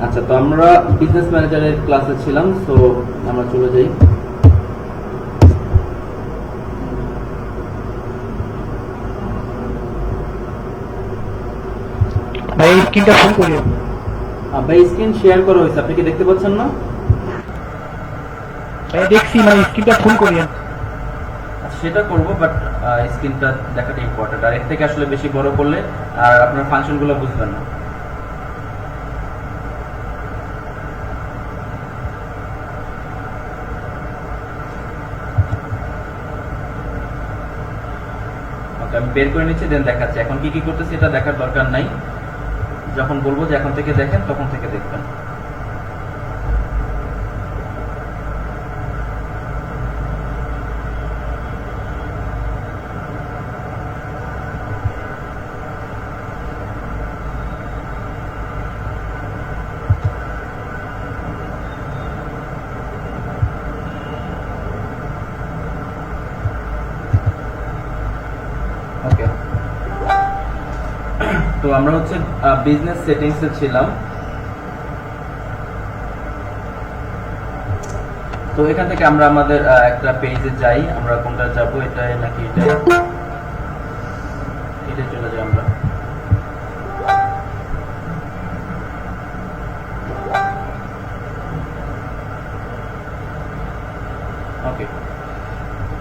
আচ্ছা, তো আমরা বিজনেস ম্যানেজারের ক্লাসে ছিলাম, সো আমরা চলে যাই। ভাই স্ক্রিনটা ফুল করিও। ভাই স্ক্রিন শেয়ার করা হয়েছে, আপনি কি দেখতে পাচ্ছেন না? ভাই দেখছি, মানে স্ক্রিনটা ফুল করিও। সেটা করবো, বাট স্ক্রিনটা দেখাটা ইম্পর্টেন্ট। আর এর থেকে আসলে বেশি বড় করলে আর আপনার ফাংশনগুলো বুঝবেন না। ওকে, আমি বের করে নিচ্ছি, দেন দেখাচ্ছি। এখন কি কি করতেছি এটা দেখার দরকার নাই, যখন বলবো যে এখন থেকে দেখেন তখন থেকে দেখবেন। ওকে, তো আমরা হচ্ছে বিজনেস সেটিংসে ছিলাম। তো এখান থেকে আমরা আমাদের একটা পেজে যাই। আমরা কোনটা যাব, এটাই নাকি এটাই? এটা চলে যাই আমরা। ওকে,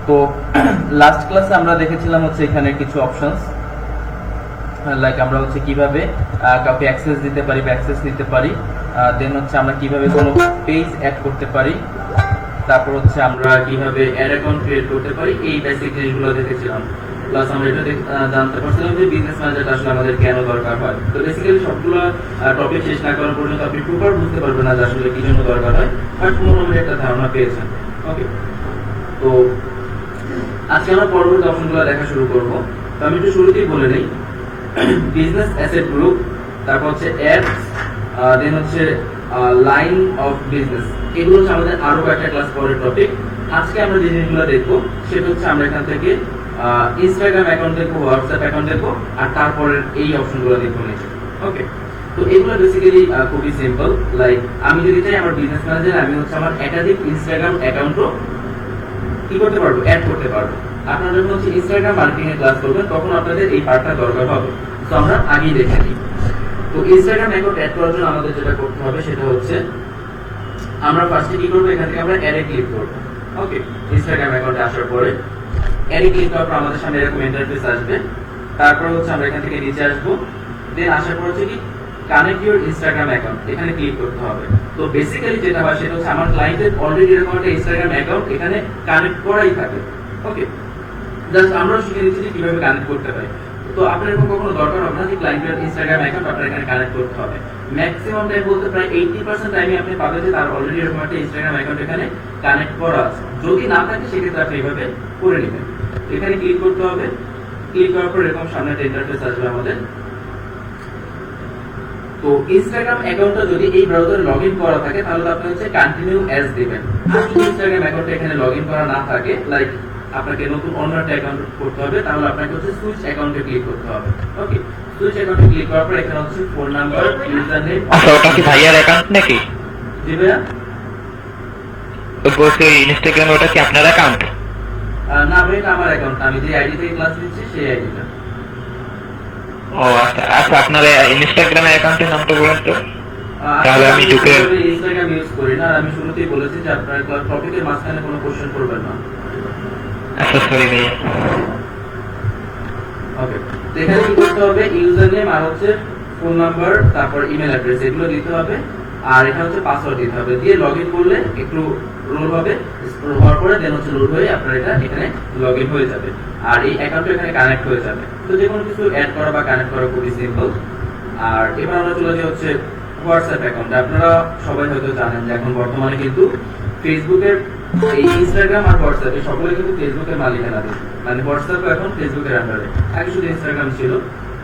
তো লাস্ট ক্লাসে আমরা দেখেছিলাম হচ্ছে এখানে কিছু অপশনস, লাইক আমরা হচ্ছে কিভাবে কাউকে অ্যাক্সেস দিতে পারি বা অ্যাক্সেস নিতে পারি, দেন হচ্ছে আমরা কিভাবে কোনো পেজ অ্যাড করতে পারি, তারপর হচ্ছে আমরা কিভাবে অ্যাড অ্যাকাউন্ট ক্রিয়েট করতে পারি, এই বেসিক জিনিসগুলো দেখেছিলাম। প্লাস আমরা এটা জানতে পারছিলাম যে বিজনেস ম্যানেজারটা আসলে আমাদের কেন দরকার হয়। তো বেসিক্যালি সবগুলো টপিক শেষ না করার পর্যন্ত আপনি প্রপার বুঝতে পারবেন না যে আসলে কি জন্য দরকার হয়, বাট মোটামুটি একটা ধারণা পেয়েছেন। ওকে, তো আজকে আমরা পরবর্তী অপশনগুলো দেখা শুরু করব। তো আমি একটু শুরুতেই বলে নেই, বিজনেস অ্যাসেট গ্রুপ, তারপর হচ্ছে অ্যাডস, দেন হচ্ছে লাইন অফ বিজনেস। এগুলো হচ্ছে আমাদের আরো কয়েকটা ক্লাস পরের টপিক। আজকে আমরা যে জিনিসগুলো দেখবো সেটা হচ্ছে আমরা এখান থেকে ইনস্টাগ্রাম অ্যাকাউন্ট দেখবো, হোয়াটসঅ্যাপ অ্যাকাউন্ট দেখবো, আর তারপরের এই অপশনগুলো দেখবো নিচে। ওকে, তো এগুলো বেসিক্যালি খুবই সিম্পল। লাইক আমি যদি চাই আমার বিজনেস ম্যানেজার আমি হচ্ছে আমার একাধিক ইনস্টাগ্রাম অ্যাকাউন্টও কি করতে পারবো, অ্যাড করতে পারবো। আপনারা যখন হচ্ছে ইনস্টাগ্রাম মার্কেটিং এর ক্লাস করবেন তখন আপনাদের এই পার্টটা দরকার হবে। তো আমরা আগেই দেখে নিই। তো ইনস্টাগ্রাম অ্যাকাউন্ট অ্যাড করার জন্য আমাদের যেটা করতে হবে সেটা হচ্ছে আমরা ফার্স্টে কি করবো, এখান থেকে আমরা অ্যাডে ক্লিক করবো। ওকে, ইনস্টাগ্রাম অ্যাকাউন্টে আসার পরে অ্যাডে ক্লিক করার পর আমাদের সামনে এরকম ইন্টারফেস আসবে। তারপর হচ্ছে আমরা এখান থেকে নিচে আসবো, দেন আসার পর হচ্ছে কি কানেক্ট ইউর ইনস্টাগ্রাম অ্যাকাউন্ট, এখানে ক্লিক করতে হবে। তো বেসিক্যালি যেটা হয় সেটা হচ্ছে আমার ক্লায়েন্টের অলরেডি এরকম একটা ইনস্টাগ্রাম অ্যাকাউন্ট এখানে কানেক্ট করাই থাকে। ওকে, জাস্ট আমরা শিখে নিচ্ছি যে কিভাবে কানেক্ট করতে হয়। তো আপনার এরকম কখনো দরকার হবে না যে ক্লায়েন্টের ইনস্টাগ্রাম অ্যাকাউন্ট আপনার এখানে কানেক্ট করতে হবে। ম্যাক্সিমাম টাইম বলতে প্রায় 80% টাইমে আপনি পাবেন যে তার অলরেডি এরকম একটা ইনস্টাগ্রাম অ্যাকাউন্ট এখানে কানেক্ট করা আছে। যদি না থাকে সেক্ষেত্রে আপনি এইভাবে করে নেবেন। এখানে ক্লিক করতে হবে, ক্লিক করার পর এরকম সামনে একটা ইন্টারফেস আসবে আমাদের। তো ইনস্টাগ্রাম অ্যাকাউন্টটা যদি এই ব্রাউজারে লগইন করা থাকে তাহলে আপনি হচ্ছে কন্টিনিউ অ্যাজ দিবেন। আর যদি ইনস্টাগ্রাম অ্যাকাউন্টটা এখানে লগইন করা না থাকে, লাইক আপনাকে নতুন অন্য একটা অ্যাকাউন্ট করতে হবে, তাহলে আপনাকে হচ্ছে সুইচ অ্যাকাউন্টে ক্লিক করতে হবে। ওকে, সুইচ অ্যাকাউন্টে ক্লিক করার পর এখানে হচ্ছে ফোন নাম্বার, ইউজার নেম। আচ্ছা, ওটা কি ভাইয়ার অ্যাকাউন্ট নাকি? জি ভাইয়া। তো বলছি ইনস্টাগ্রামে ওটা কি আপনার অ্যাকাউন্ট? না ভাই, এটা আমার অ্যাকাউন্ট, আমি যে আইডি থেকে ক্লাস নিচ্ছি সেই আইডিটা। ও আচ্ছা আচ্ছা, আপনার ইনস্টাগ্রামের অ্যাকাউন্টের নামটা বলুন তো, তাহলে আমি ঢুকে। ইনস্টাগ্রাম ইউজ করি না, আর আমি শুরুতেই বলেছি যে আপনার টপিকের মাঝখানে কোনো কোশ্চেন করবেন না। আচ্ছা সরি ভাইয়া। ওকে, তো এখানে কি করতে হবে, ইউজার নেম আর হচ্ছে ফোন নাম্বার, তারপর ইমেল অ্যাড্রেস, এগুলো দিতে হবে। আর এখানে হচ্ছে পাসওয়ার্ড দিতে হবে। দিয়ে লগইন করলে একটু লোড হবে, হওয়ার পরে দেন হচ্ছে লোড হয়ে আপনার এটা এখানে লগইন হয়ে যাবে, আর এই অ্যাকাউন্টটা এখানে কানেক্ট হয়ে যাবে। তো যে কোনো কিছু অ্যাড করা বা কানেক্ট করা খুবই সিম্পল। আর এবার আমরা চলে যাই হচ্ছে হোয়াটসঅ্যাপ অ্যাকাউন্ট। আপনারা সবাই হয়তো জানেন যে এখন বর্তমানে কিন্তু ফেসবুকের এই ইনস্টাগ্রাম আর হোয়াটসঅ্যাপ এই সকলে কিন্তু ফেসবুকের মালিকানাধীন। মানে হোয়াটসঅ্যাপ এখন ফেসবুকের আন্ডারে। আগে শুধু ইনস্টাগ্রাম ছিল,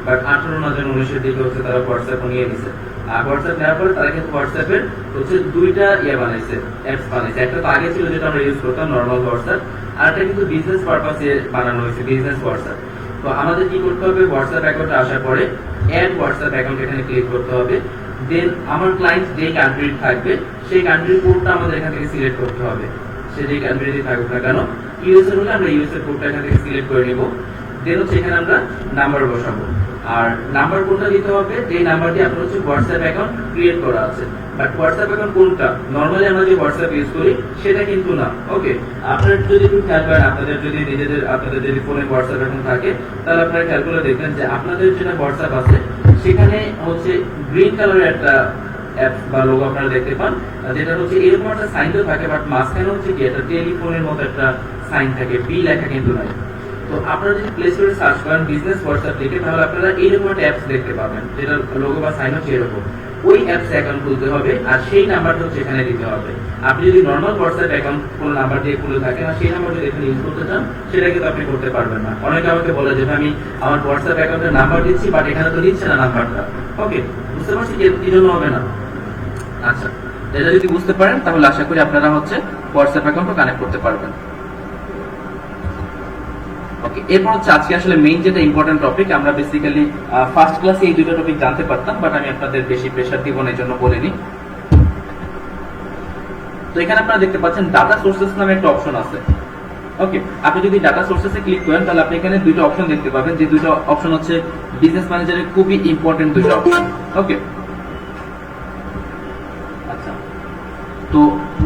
বাট 18/19 দিকে হচ্ছে তারা হোয়াটসঅ্যাপ নিয়ে নিছে। আর হোয়াটসঅ্যাপ নেওয়ার পরে তারা কিন্তু হোয়াটসঅ্যাপের হচ্ছে দুইটা বানাইছে, অ্যাপস বানাইছে। একটা তো আগে ছিল যেটা আমরা ইউজ করতাম নর্মাল হোয়াটসঅ্যাপ, আর একটা কিন্তু বিজনেস পারপাসে বানানো হয়েছে, বিজনেস হোয়াটসঅ্যাপ। তো আমাদের কি করতে হবে, হোয়াটসঅ্যাপ অ্যাকাউন্টে আসার পরে অ্যাড হোয়াটসঅ্যাপ অ্যাকাউন্ট এখানে ক্লিক করতে হবে। দেন আমার ক্লায়েন্ট যেই কান্ট্রি থাকবে সেই কান্ট্রির কোডটা আমাদের এখান থেকে সিলেক্ট করতে হবে। সে যেই কান্ট্রিতে থাকুক না কেন, ইউএস এর হলে আমরা ইউএস এর কোডটা এখান থেকে সিলেক্ট করে নিব। দেন হচ্ছে এখানে আমরা নাম্বার বসাবো, আর নাম্বার কোনটা দিতে হবে, যে নাম্বার দিয়ে আপনার হচ্ছে হোয়াটসঅ্যাপ অ্যাকাউন্ট ক্রিয়েট করা আছে। বাট হোয়াটসঅ্যাপ অ্যাকাউন্ট কোনটা, নরমালি আমরা যে হোয়াটসঅ্যাপ ইউজ করি সেটা কিন্তু না। ওকে, আপনারা যদি একটু খেয়াল করেন, আপনাদের যদি ফোনে হোয়াটসঅ্যাপ অ্যাকাউন্ট থাকে, তাহলে আপনারা খেয়াল করে দেখবেন যে আপনাদের যেটা হোয়াটসঅ্যাপ আছে সেখানে হচ্ছে গ্রিন কালারের একটা অ্যাপ বা লোগো আপনারা দেখতে পান, যেটা হচ্ছে এরকম একটা সাইন তো থাকে, বাট মাঝখানে হচ্ছে কি একটা টেলিফোনের মতো একটা সাইন থাকে, বি লেখা কিন্তু নাই। তো আপনারা যদি প্লে স্টোরে সার্চ করেন বিজনেস হোয়াটসঅ্যাপ লিখে, তাহলে আপনারা এইরকম একটা অ্যাপস দেখতে পাবেন, যেটা লোগো বা সাইন হচ্ছে এরকম। ওই অ্যাপস অ্যাকাউন্ট খুলতে হবে, আর সেই নাম্বারটা হচ্ছে এখানে দিতে হবে। আপনি যদি নর্মাল হোয়াটসঅ্যাপ অ্যাকাউন্ট কোনো নাম্বার দিয়ে খুলে থাকেন আর সেই নাম্বার যদি এখানে ইউজ করতে চান, সেটা কিন্তু আপনি করতে পারবেন না। অনেকে আমাকে বলে যে আমি আমার হোয়াটসঅ্যাপ অ্যাকাউন্টের নাম্বার দিচ্ছি, বাট এখানে তো দিচ্ছে না নাম্বারটা। ওকে, বুঝতে পারছি কি জন্য হবে না। আচ্ছা, এটা যদি বুঝতে পারেন তাহলে আশা করি আপনারা হচ্ছে হোয়াটসঅ্যাপ অ্যাকাউন্টও কানেক্ট করতে পারবেন। ওকে, এরপর হচ্ছে আজকে আসলে মেইন যেটা ইম্পর্টেন্ট টপিক, আমরা বেসিক্যালি ফার্স্ট ক্লাসে এই দুটো টপিক জানতে পারতাম, বাট আমি আপনাদের বেশি প্রেসার দিব না, এই জন্য বলিনি। তো এখানে আপনারা দেখতে পাচ্ছেন ডাটা সোর্সেস নামে একটা অপশন আছে। ওকে, আপনি যদি ডাটা সোর্সেসে ক্লিক করেন তাহলে আপনি এখানে দুটো অপশন দেখতে পাবেন, যে দুটো অপশন হচ্ছে বিজনেস ম্যানেজারের খুবই ইম্পর্টেন্ট দুটো অপশন। ওকে, আচ্ছা, তো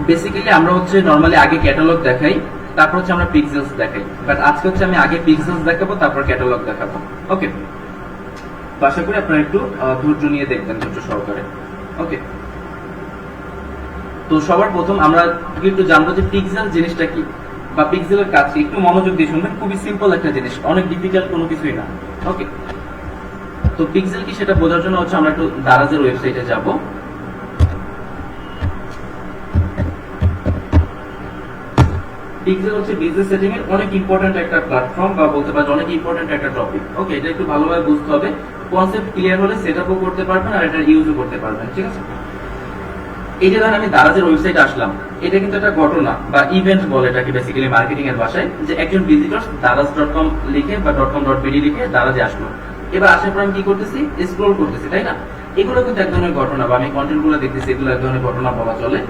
বেসিক্যালি আমরা হচ্ছে নরমালি আগে ক্যাটালগ দেখাই, তারপর হচ্ছে আমরা পিক্সেলস দেখাই, বাট আজকে হচ্ছে আমি আগে পিক্সেলস দেখাবো, তারপর ক্যাটালগ দেখাবো। ওকে, আশা করি আপনারা একটু ধৈর্য নিয়ে দেখবেন, ধৈর্য সহকারে। ওকে, তো সবার প্রথম আমরা একটু জানবো যে পিক্সেল জিনিসটা কি, বা পিক্সেলের কাজ কি। একটু মনোযোগ দিয়ে শুনবেন, খুবই সিম্পল একটা জিনিস, অনেক ডিফিকাল্ট কোনো কিছুই না। ওকে, তো পিক্সেল কি সেটা বোঝার জন্য হচ্ছে আমরা একটু দারাজের ওয়েবসাইটে যাব। পিক্সেল হচ্ছে বিজনেস সেটিং এর অনেক ইম্পর্টেন্ট একটা প্ল্যাটফর্ম, বা বলতে পারেন অনেক ইম্পর্টেন্ট একটা টপিক। ওকে, এটা একটু ভালোভাবে বুঝতে হবে, কনসেপ্ট ক্লিয়ার হলে সেটআপও করতে পারবেন আর এটা ইউজও করতে পারবেন। ঠিক আছে, এই যে ধরেন আমি দারাজের ওয়েবসাইটে আসলাম, এটা কিন্তু একটা ঘটনা বা ইভেন্ট বলে এটাকে বেসিক্যালি মার্কেটিং এর ভাষায়, যে একজন ভিজিটর daraz.com লিখে বা .com.bd লিখে দারাজে আসলো। এবার আসার পর আমি কি করতেছি, স্ক্রল করতেছি, তাই না? এগুলো কিন্তু এক ধরনের ঘটনা, বা আমি কন্টেন্ট গুলো দেখতেছি, এগুলো এক ধরনের ঘটনা বলা চলে।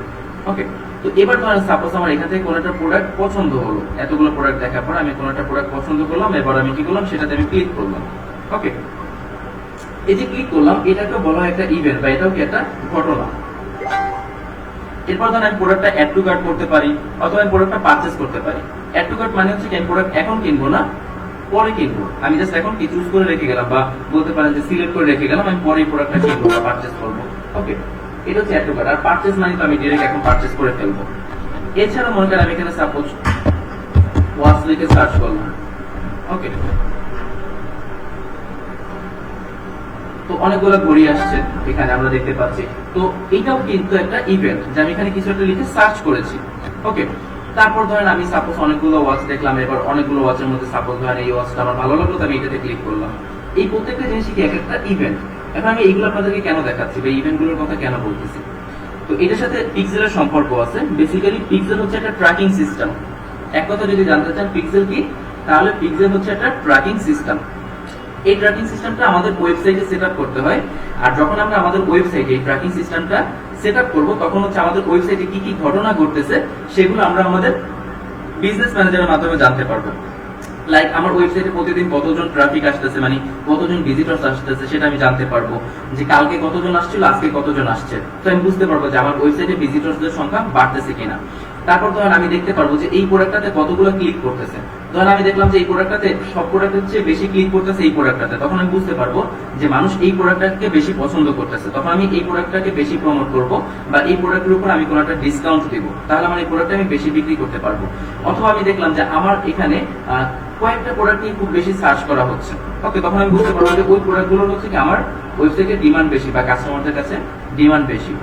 ওকে, তো এবার ধরেন সাপোজ আমার এখান থেকে কোনো একটা প্রোডাক্ট পছন্দ হলো, এতগুলো প্রোডাক্ট দেখার পর আমি কোনো একটা প্রোডাক্ট পছন্দ করলাম, এবার আমি কি করলাম, সেটাতে আমি ক্লিক করলাম। ওকে, এই যে ক্লিক করলাম, এটাকে বলা হয় একটা ইভেন্ট, বা এটাও কি একটা ঘটনা। এরপর ধরেন আমি প্রোডাক্টটা অ্যাড টু কার্ট করতে পারি, অথবা আমি প্রোডাক্টটা পারচেজ করতে পারি। অ্যাড টু কার্ট মানে হচ্ছে কি আমি প্রোডাক্ট এখন কিনবো না, পরে কিনবো। আমি জাস্ট এখন কি চুজ করে রেখে গেলাম, বা বলতে পারেন যে সিলেক্ট করে রেখে গেলাম, আমি পরে এই প্রোডাক্টটা কিনবো বা পারচেজ করবো। ওকে, এটা হচ্ছে অ্যাড টু কার্ট। আর পারচেজ মানে তো আমি ডাইরেক্ট এখন পারচেজ করে ফেলবো। এছাড়া মনে করেন আমি এখানে সাপোজ ওয়াচ লিখে সার্চ করলাম। ওকে, তো অনেকগুলো ঘড়ি আসছে এখানে আমরা দেখতে পাচ্ছি। তো এটাও কিন্তু একটা ইভেন্ট, যে আমি এখানে কিছু একটা লিখে সার্চ করেছি। ওকে, তারপর ধরেন আমি সাপোজ অনেকগুলো ওয়াচ দেখলাম, এবার অনেকগুলো ওয়াচের মধ্যে সাপোজ ধরেন এই ওয়াচটা আমার ভালো লাগলো, তো আমি এটাতে ক্লিক করলাম। এই প্রত্যেকটা জিনিসই কি এক একটা ইভেন্ট। এখন আমি এইগুলো আপনাদেরকে কেন দেখাচ্ছি বা ইভেন্টগুলোর কথা কেন বলতেছি, তো এটার সাথে পিক্সেলের সম্পর্ক আছে। বেসিক্যালি পিক্সেল হচ্ছে একটা ট্র্যাকিং সিস্টেম। এক কথা যদি জানতে চান পিক্সেল কি, তাহলে পিক্সেল হচ্ছে একটা ট্র্যাকিং সিস্টেম। এই ট্র্যাকিং সিস্টেমটা আমাদের ওয়েবসাইটে সেটআপ করতে হয়, আর যখন আমরা আমাদের ওয়েবসাইটে এই ট্র্যাকিং সিস্টেমটা সেটআপ করব, তখন হচ্ছে আমাদের ওয়েবসাইটে কি কি ঘটনা ঘটতেছে সেগুলো আমরা আমাদের বিজনেস ম্যানেজারের মাধ্যমে জানতে পারবো। লাইক আমার ওয়েবসাইটে প্রতিদিন কতজন ট্রাফিক আসতেছে, মানে কতজন ভিজিটরস আসতেছে, সেটা আমি জানতে পারবো। যে কালকে কতজন আসছিল, আজকে কতজন আসছে, তো আমি বুঝতে পারবো যে আমার ওয়েবসাইটে ভিজিটরসদের সংখ্যা বাড়তেছে কিনা। তারপর ধরেন আমি দেখতে পারবো যে এই প্রোডাক্টটাতে কতগুলো ক্লিক করতেছে। ধরেন আমি দেখলাম যে এই প্রোডাক্টটাতে সব প্রোডাক্টের চেয়ে বেশি ক্লিক করতেছে এই প্রোডাক্টটাতে, তখন আমি বুঝতে পারবো যে মানুষ এই প্রোডাক্টটাকে বেশি পছন্দ করতেছে, তখন আমি এই প্রোডাক্টটাকে বেশি প্রমোট করব, বা এই প্রোডাক্টের উপর আমি কোনো একটা ডিসকাউন্ট দিব, তাহলে আমার এই প্রোডাক্টটা আমি বেশি বিক্রি করতে পারবো। অথবা আমি দেখলাম যে আমার এখানে কয়েকটা প্রোডাক্ট নিয়ে খুব বেশি সার্চ করা হচ্ছে। ওকে, তখন আমি বুঝতে পারবো যে ওই প্রোডাক্টগুলোর হচ্ছে কি আমার ওয়েবসাইটে ডিমান্ড বেশি, বা কাস্টমারদের কাছে ডিমান্ড বেশি।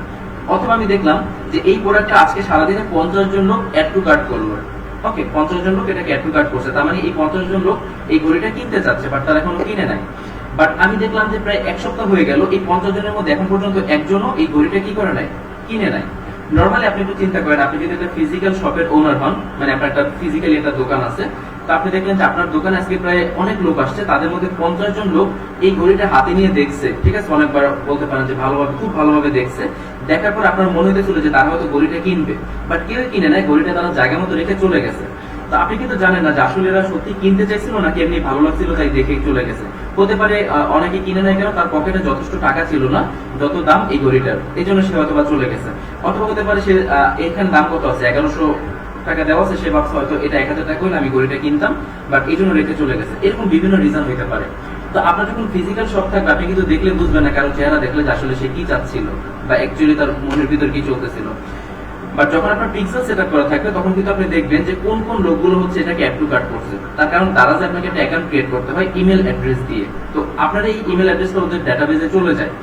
অথবা আমি দেখলাম যে এই প্রোডাক্টটা আজকে সারাদিনে 50 জন লোক অ্যাড টু কার্ট করলো। ওকে, 50 জন লোক এটাকে অ্যাড টু কার্ট করছে, তার মানে এই 50 জন লোক এই ঘড়িটা কিনতে চাচ্ছে, বাট তারা এখনো কিনে নাই। বাট আমি দেখলাম যে প্রায় এক সপ্তাহ হয়ে গেল, এই 50 জনের মধ্যে এখন পর্যন্ত একজনও এই ঘড়িটা কি করে নাই, কিনে নাই। নরমালি আপনি একটু চিন্তা করেন, আপনি যদি একটা ফিজিক্যাল শপের ওনার হন, মানে আপনার একটা ফিজিক্যালি একটা দোকান আছে, তো আপনি দেখলেন যে আপনার দোকানে আজকে প্রায় অনেক লোক আসছে, তাদের মধ্যে 50 জন লোক এই ঘড়িটা হাতে নিয়ে দেখছে, ঠিক আছে, অনেকবার বলতে পারেন যে ভালোভাবে, খুব ভালোভাবে দেখছে। দেখার পর আপনার মনে হইতেছিল যে তারা হয়তো ঘড়িটা কিনবে, বাট কেউ কিনে নেয়, ঘড়িটা তারা জায়গা মতো রেখে চলে গেছে। তো আপনি কিন্তু জানেন না যে আসলে এরা সত্যি কিনতে চাইছিল নাকি এমনি ভালো লাগছিল তাই দেখে চলে গেছে। হতে পারে অনেকে কিনে নেয় কেন, তার পকেটে যথেষ্ট টাকা ছিল না যত দাম এই ঘড়িটার, এই জন্য সে হয়তো বা চলে গেছে। অথবা হতে পারে সে এখানে দাম কত আছে, 1100 টাকা দেওয়া আছে, সে ভাবছে হয়তো এটা 1000 টাকা হলে আমি ঘড়িটা কিনতাম, বাট এই জন্য রেখে চলে গেছে। এরকম বিভিন্ন রিজন হতে পারে। তো আপনার যখন ফিজিক্যাল শপ থাকবে আপনি কিন্তু দেখলে বুঝবেন না, কারণ চেহারা দেখলে যে আসলে সে কি চাচ্ছিল বা অ্যাকচুয়ালি তার মনের ভিতর কি চলতেছিল। বাট যখন আপনার পিক্সেল সেটআপ করা থাকবে তখন কিন্তু আপনি দেখবেন যে কোন কোন লোকগুলো হচ্ছে এটাকে অ্যাড টু কার্ট করছে। তার কারণ তারা যে আপনাকে একটা অ্যাকাউন্ট ক্রিয়েট করতে হয় ইমেল অ্যাড্রেস দিয়ে, তো আপনার এই ইমেল অ্যাড্রেসটা ওদের ডাটাবেজে চলে যায়।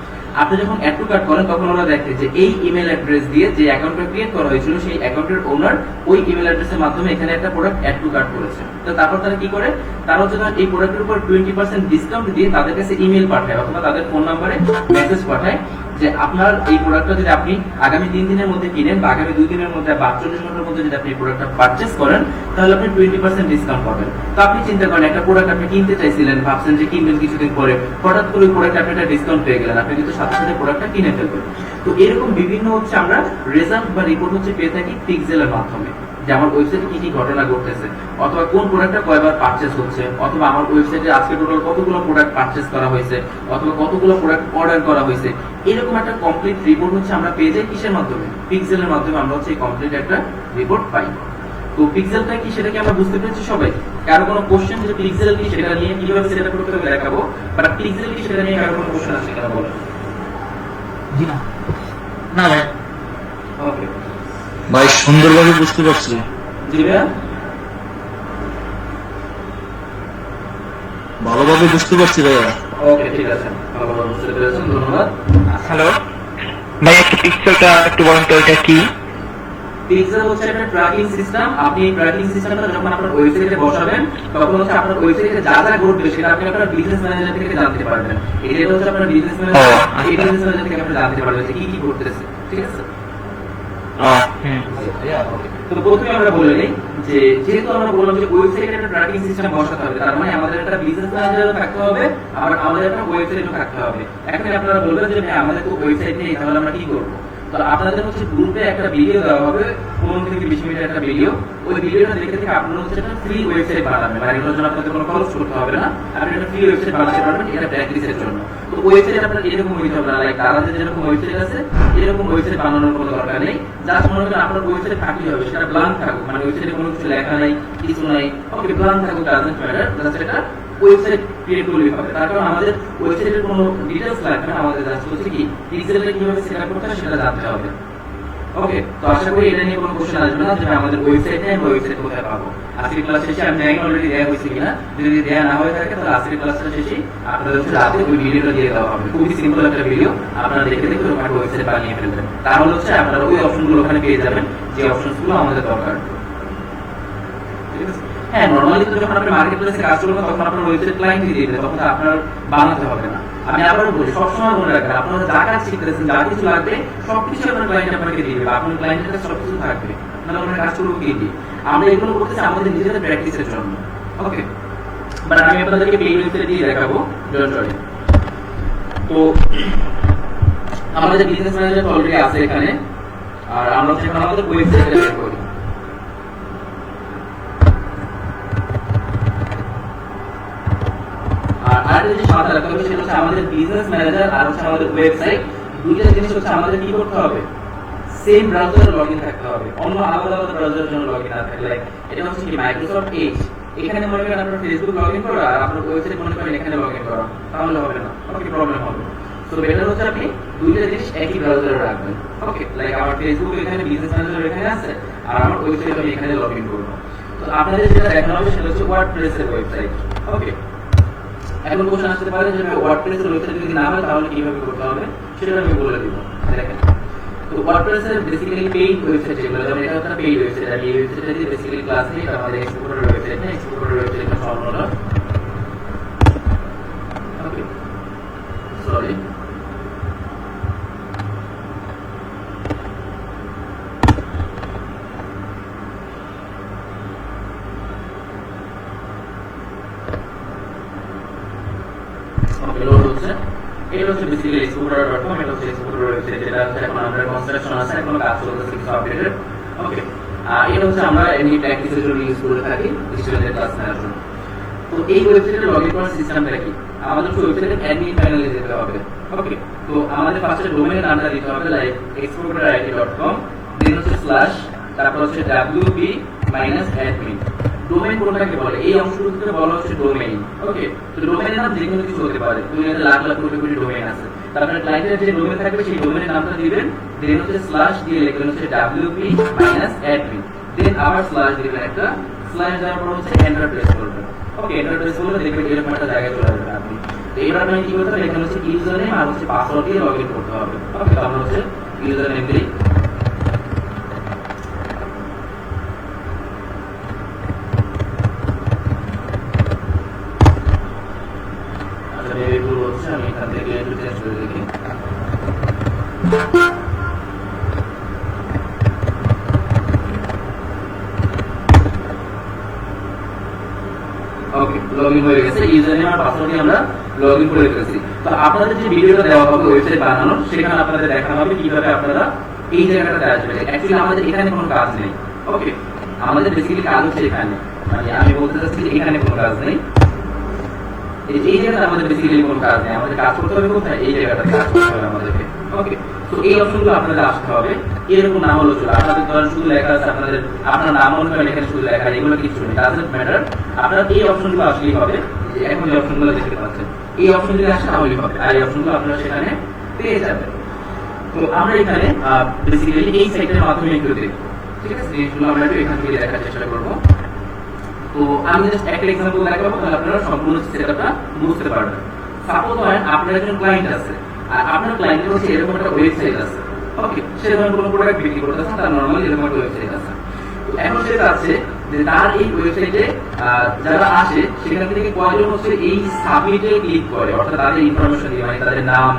আপনি যখন অ্যাড টু কার্ট করেন তখন ওরা দেখে যে এই ইমেল অ্যাড্রেস দিয়ে যে অ্যাকাউন্টটা ক্রিয়েট করা হয়েছিল সেই অ্যাকাউন্টের ওনার ওই ইমেল অ্যাড্রেসের মাধ্যমে এখানে একটা প্রোডাক্ট অ্যাড টু কার্ট করেছে। তো তারপর তারা কি করে, তারা হচ্ছে এই প্রোডাক্টের উপর 20% ডিসকাউন্ট দিয়ে তাদের কাছে ইমেল পাঠায় অথবা তাদের ফোন নাম্বারে মেসেজ পাঠায় যে আপনার এই প্রোডাক্টটা যদি আপনি আগামী 3 দিনের মধ্যে কিনেন বা আগামী 2 দিনের মধ্যে বা 48 ঘন্টার মধ্যে যদি আপনি এই প্রোডাক্টটা পারচেজ করেন তাহলে আপনি 20% ডিসকাউন্ট পাবেন। তো আপনি চিন্তা করেন একটা প্রোডাক্ট আপনি কিনতে চাইছিলেন, ভাবছেন যে কিনবেন কিছুদিন পরে, হঠাৎ করে ওই প্রোডাক্ট আপনি একটা ডিসকাউন্ট পেয়ে গেলেন, আপনি কিন্তু সাথে সাথে প্রোডাক্টটা কিনে ফেলবেন। তো এরকম বিভিন্ন হচ্ছে আমরা রেজাল্ট বা রিপোর্ট হচ্ছে পেয়ে থাকি পিক্সেলের মাধ্যমে, যে আমার ওয়েবসাইটে কি কি ঘটনা ঘটতেছে, অথবা কোন প্রোডাক্টটা কয়বার পারচেজ হচ্ছে, অথবা আমার ওয়েবসাইটে আজকে টোটাল কতগুলো প্রোডাক্ট পারচেজ করা হয়েছে, অথবা কতগুলো প্রোডাক্ট অর্ডার করা হয়েছে। এরকম একটা কমপ্লিট রিপোর্ট হচ্ছে আমরা পেয়ে যাই কিসের মাধ্যমে, পিক্সেলের মাধ্যমে আমরা হচ্ছে এই কমপ্লিট একটা রিপোর্ট পাই। তো পিক্সেলটা কি সেটা কি আমরা বুঝতে পেরেছি সবাই? কারো কোনো কোশ্চেন যে পিক্সেল কি সেটা নিয়ে কিভাবে সেটআপ করতে হবে দেখাবো, বাট পিক্সেল কি সেটা নিয়ে কারো কোনো কোশ্চেন আছে কিনা বলেন? জি না, না ভাই। ওকে ভাই সুন্দরভাবে বুঝতে পারছি। জি ভাইয়া, ভালোভাবে বুঝতে পারছি ভাইয়া। ওকে ঠিক আছে, ভালো বুঝতে পেরেছেন, ধন্যবাদ। হ্যালো ভাই, একটু পিক্সেলটা একটু বলেন তো এটা কি? পিক্সেল হচ্ছে একটা ট্র্যাকিং সিস্টেম। আপনি এই ট্র্যাকিং সিস্টেমটা যখন আপনার ওয়েবসাইটে বসাবেন তখন হচ্ছে আপনার ওয়েবসাইটে যা যা ঘটবে সেটা আপনি আপনার বিজনেস ম্যানেজার থেকে জানতে পারবেন। এটা হচ্ছে আপনার বিজনেস ম্যানেজার, এই বিজনেস ম্যানেজার থেকে আপনি জানতে পারবেন যে কি কি ঘটতেছে, ঠিক আছে? তো প্রথমে আমরা বলে নিই যে যেহেতু আমরা বললাম যে ওয়েবসাইটে একটা ট্র্যাকিং সিস্টেম বসাতে হবে, তার মানে আমাদের একটা বিজনেস ম্যানেজারও থাকতে হবে, আবার আমাদের একটা ওয়েবসাইটও থাকতে হবে। এখন আপনারা বলবেন যে ভাই আমাদের তো ওয়েবসাইট নেই, তাহলে আমরা কি করব? তো আপনাদের হচ্ছে গ্রুপে একটা ভিডিও দেওয়া হবে, 15 থেকে 20 মিনিটের একটা ভিডিও। ওই ভিডিওটা দেখে থেকে আপনারা হচ্ছে একটা ফ্রি ওয়েবসাইট বানাবেন, মানে এগুলোর জন্য আপনাদের কোনো খরচ করতে হবে না, আপনি একটা ফ্রি ওয়েবসাইট বানাতে পারবেন এটা প্র্যাকটিসের জন্য। তো ওয়েবসাইট আপনার এরকম হইতে হবে না, লাইক তাদের যেরকম ওয়েবসাইট আছে এরকম ওয়েবসাইট বানানোর কোনো দরকার নেই। জাস্ট মনে করেন আপনার ওয়েবসাইট থাকলেই হবে, সেটা ব্ল্যাঙ্ক থাকুক, মানে ওয়েবসাইটে কোনো কিছু লেখা নাই, কিছু নাই, ওকে ব্ল্যাঙ্ক থাকুক, ডাজন্ট ম্যাটার, জাস্ট এটা ওয়েবসাইট ক্রিয়েট করলেই হবে। তার কারণ আমাদের ওয়েবসাইটের কোনো ডিটেইলস লাগবে না, আমাদের জাস্ট হচ্ছে কি পিক্সেলটা কিভাবে সেটআপ করতে হয় সেটা জানতে হবে। ওকে, তো আশা করি এটা নিয়ে কোনো কোশ্চেন আসবে না যে আমাদের ওয়েবসাইট নেই, আমরা ওয়েবসাইট কোথায় পাবো। আজকের ক্লাস শেষে আমি জানি অলরেডি দেয়া হয়েছে কিনা, যদি দেয়া না হয়ে থাকে তাহলে আজকের ক্লাসটা শেষে আপনাদের হচ্ছে রাতে ওই ভিডিওটা দিয়ে দেওয়া হবে। খুবই সিম্পল একটা ভিডিও, আপনারা দেখে দেখে ওখানে ওয়েবসাইট বানিয়ে ফেলবেন। তাহলে হচ্ছে আপনারা ওই অপশনগুলো ওখানে পেয়ে যাবেন যে অপশনগুলো আমাদের দরকার। ঠিক আছে? হ্যাঁ, নরমালি তো যখন আপনি মার্কেট প্লেসে কাজ করবেন তখন আপনার ওয়েবসাইট ক্লায়েন্ট দিয়ে দিবে, তখন আপনার বানাতে হবে না। আমি আবারও বলি, সবসময় মনে রাখবেন আপনারা যা কাজ শিখতেছেন, যা কিছু লাগবে সবকিছু আপনার ক্লায়েন্ট আপনাকে দিয়ে দেবে, আপনার ক্লায়েন্টের কাছে সবকিছু থাকবে, তাহলে আমরা কাজ করবো কি দিয়ে? আমরা এগুলো করতেছি আমাদের নিজেদের প্র্যাকটিসের জন্য। ওকে, বাট আমি আপনাদেরকে পেইড ওয়েবসাইট দিয়ে দেখাবো। তো আমাদের বিজনেস ম্যানেজার অলরেডি আছে এখানে, আর আমরা যখন আমাদের ওয়েবসাইটে বের করি আর যে মাথায় রাখতে হবে সেটা হচ্ছে আমাদের বিজনেস ম্যানেজার আর হচ্ছে আমাদের ওয়েবসাইট, দুইটা জিনিস হচ্ছে আমাদের কি করতে হবে, সেম ব্রাউজারে লগইন থাকতে হবে, অন্য আলাদা আলাদা ব্রাউজারের জন্য লগইন না থাকলে। এটা হচ্ছে কি মাইক্রোসফট এজ, এখানে মনে করেন আপনার ফেসবুক লগইন করা আর আপনার ওয়েবসাইট মনে করেন এখানে লগইন করা, তাহলে হবে না, ওকে প্রবলেম হবে। সো বেটার হচ্ছে আপনি দুইটা জিনিস একই ব্রাউজারে রাখবেন। ওকে, লাইক আমার ফেসবুক এখানে, বিজনেস ম্যানেজার এখানে আছে, আর আমার ওয়েবসাইট আমি এখানে লগইন করব। তো আপনাদের যেটা দেখানো হবে সেটা হচ্ছে ওয়ার্ডপ্রেসের ওয়েবসাইট। ওকে, এখন কোশ্চেন আসতে পারে যে ওয়ার্ডপ্রেসের ওয়েবসাইট যদি না হয় তাহলে কিভাবে করতে হবে সেটা আমি বলে দিব। দেখেন, তো ওয়ার্ডপ্রেসের বেসিক্যালি পেইড ওয়েবসাইট যেগুলো, যেমন এটা একটা পেইড ওয়েবসাইট, আর এই ওয়েবসাইটটা দিয়ে বেসিক্যালি ক্লাস নিই, এটা আমাদের এক্সপোর্টের ওয়েবসাইট না, এক্সপোর্টের ওয়েবসাইটটা সম্পূর্ণ ওকে সরি হচ্ছে বেসিক্যালি exporter.com, এটা হচ্ছে exporter ওয়েবসাইট, যেটা হচ্ছে এখন আমরা কনস্ট্রাকশন আছে, এখন কাজ চলতেছে কিছু আপডেটেড। ওকে, এটা হচ্ছে আমরা এমনি প্র্যাকটিসের জন্য ইউজ করে থাকি স্টুডেন্টদের ক্লাস নেওয়ার জন্য। তো এই ওয়েবসাইটে লগইন করার সিস্টেমটা কি? আমাদের ওয়েবসাইটের অ্যাডমিন প্যানেলে যেতে হবে। ওকে, তো আমাদের ফার্স্টে ডোমেইনের নামটা দিতে হবে, লাইক exporterit.com, দেন হচ্ছে স্ল্যাশ, তারপর হচ্ছে wp-admin। ডোমেইন কোনটাকে বলে? এই অংশটুকুকে বলা হচ্ছে ডোমেইন। ওকে, তো ডোমেইনের নাম যে কোনো কিছু হতে পারে, দুনিয়াতে লাখ লাখ কোটি কোটি ডোমেইন আছে। তারপরে ক্লায়েন্টের যে ডোমেইন থাকবে সেই ডোমেইনের নামটা দিবেন, দেন হচ্ছে স্ল্যাশ দিয়ে লিখবেন হচ্ছে wp-admin, দেন আবার স্ল্যাশ দিবেন, একটা স্ল্যাশ দেওয়ার পর হচ্ছে এন্টার প্রেস করবেন। ওকে, এন্টার প্রেস করলে দেখবেন এরকম একটা জায়গায় চলে আসবেন আপনি। তো এবার আপনি কি করতে হবে, এখানে হচ্ছে ইউজার নেম আর হচ্ছে পাসওয়ার্ড দিয়ে লগইন করতে হবে। ওকে, তো আমরা হচ্ছে ইউজার নেম দিই, আমি এখান থেকে একটু চেঞ্জ করে দেখি। ওকে, লগইন হয়ে গেছে, ইউজার নেম আর পাসওয়ার্ড দিয়ে আমরা লগইন করে ফেলেছি। তো আপনাদের যে ভিডিওটা দেওয়া হবে ওয়েবসাইট বানানোর, সেখানে আপনাদের দেখানো হবে কিভাবে আপনারা এই জায়গাটাতে আসবেন। অ্যাকচুয়ালি আমাদের এখানে কোনো কাজ নেই। ওকে, আমাদের বেসিক্যালি কাজ হচ্ছে এখানে, মানে আমি বলতে চাচ্ছি যে এখানে কোনো কাজ নেই, এই জায়গাটা আমাদের বেসিক্যালি কোনো কাজ নেই। আমাদের কাজ করতে হবে কোথায়? এই জায়গাটাতে কাজ করতে হবে আমাদেরকে। ওকে, তো এই অপশনগুলো আপনাদের আসতে হবে। এরকম নাম হলো চলে, আপনাদের ধরেন শুধু লেখা আছে আপনাদের, আপনার নাম মনে করেন এখানে শুধু লেখা, এগুলো কিছু নেই, ডাজন্ট ম্যাটার। আপনারা এই অপশনগুলো আসলেই হবে, যে এখন যে অপশনগুলো দেখতে পাচ্ছেন, এই অপশনগুলো আসলে তাহলেই হবে, আর এই অপশনগুলো আপনারা সেখানে পেয়ে যাবেন। তো আমরা এখানে বেসিক্যালি এই সাইটের মাধ্যমে একটু দেখব, ঠিক আছে? জিনিসগুলো আমরা একটু এখান থেকে দেখার চেষ্টা করব। তো আমি জাস্ট একটা এক্সাম্পল দেখাবো, তাহলে আপনারা সম্পূর্ণ সেটআপটা বুঝতে পারবেন। সাপোজ হয় আপনার একজন ক্লায়েন্ট আছে, আর আপনার ক্লায়েন্টের হচ্ছে এরকম একটা ওয়েবসাইট আছে। ওকে, সে ধরুন কোনো প্রোডাক্ট বিক্রি করতেছে, তার নরমালি এরকম একটা ওয়েবসাইট আছে। তো এখন সে চাচ্ছে যে তার এই ওয়েবসাইটে যারা আসে সেখান থেকে কয়জন হচ্ছে এই সাবমিটে ক্লিক করে, অর্থাৎ তাদের ইনফরমেশন দিয়ে, মানে তাদের নাম,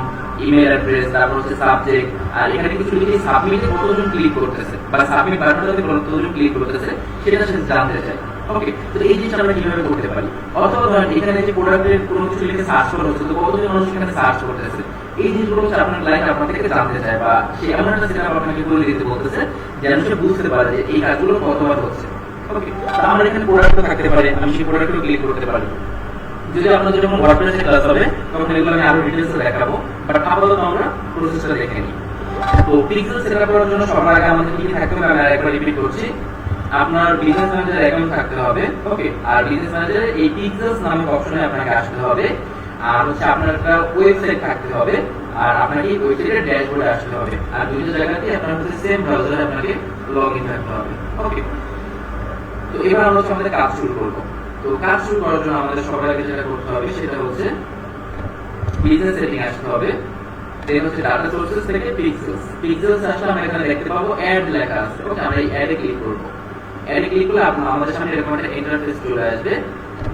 ইমেল অ্যাড্রেস, তারপর হচ্ছে সাবজেক্ট, আর এখানে কিছু লিখে সাবমিটে কতজন ক্লিক করতেছে বা সাবমিট বাটনটাতে কতজন ক্লিক করতেছে সেটা সে জানতে চায়। ওকে, তো এই জিনিসটা আমরা কিভাবে করতে পারি? অথবা ধরেন এখানে যে প্রোডাক্টের কোনো কিছু লিখে সার্চ করা হচ্ছে, তো কতজন মানুষ এখানে সার্চ করতেছে, এই জিনিসগুলো হচ্ছে আপনার ক্লায়েন্ট আপনার থেকে জানতে চায়, বা সে এমন একটা সেটআপ আপনাকে করে দিতে বলতেছে যেন সে বুঝতে পারে যে এই কাজগুলো কতবার হচ্ছে। ওকে, তো আমরা এখানে প্রোডাক্ট থাকতে পারে, আমি সেই প্রোডাক্টে ক্লিক করতে পারি। যদি আপনাদের যখন ওয়ার্ডপ্রেসে ক্লাস হবে তখন এগুলো আমি আরো ডিটেইলসে দেখাবো, বাট আপাতত আমরা প্রসেসটা দেখে নিই। তো পিক্সেল সেটআপ করার জন্য সবার আগে আমাদের কি থাকতে হবে, আমি আরেকবার রিপিট করছি। আপনার বিজনেস ম্যানেজার অ্যাকাউন্ট থাকতে হবে। ওকে, আর বিজনেস ম্যানেজারের এই পিক্সেলস নামক অপশনে আপনাকে আসতে হবে, আর হচ্ছে আপনার একটা ওয়েবসাইট থাকতে হবে, আর আপনাকে এই ওয়েবসাইটের ড্যাশবোর্ডে আসতে হবে, আর দুটো জায়গাতে আপনার হচ্ছে সেম ব্রাউজারে আপনাকে লগইন থাকতে হবে। ওকে, তো এবার আমরা হচ্ছে আমাদের কাজ শুরু করব। তো কাজ শুরু করার জন্য আমাদের সবার আগে যেটা করতে হবে সেটা হচ্ছে বিজনেস সেটিং আসতে হবে, দেন হচ্ছে ডাটা সোর্সেস থেকে পিক্সেলস আসলে আমরা এখানে দেখতে পাবো অ্যাড লেখা আছে। ওকে, আমরা এই অ্যাডে ক্লিক করব। অ্যাডে ক্লিক করলে আমাদের সামনে এরকম একটা ইন্টারফেস চলে আসবে।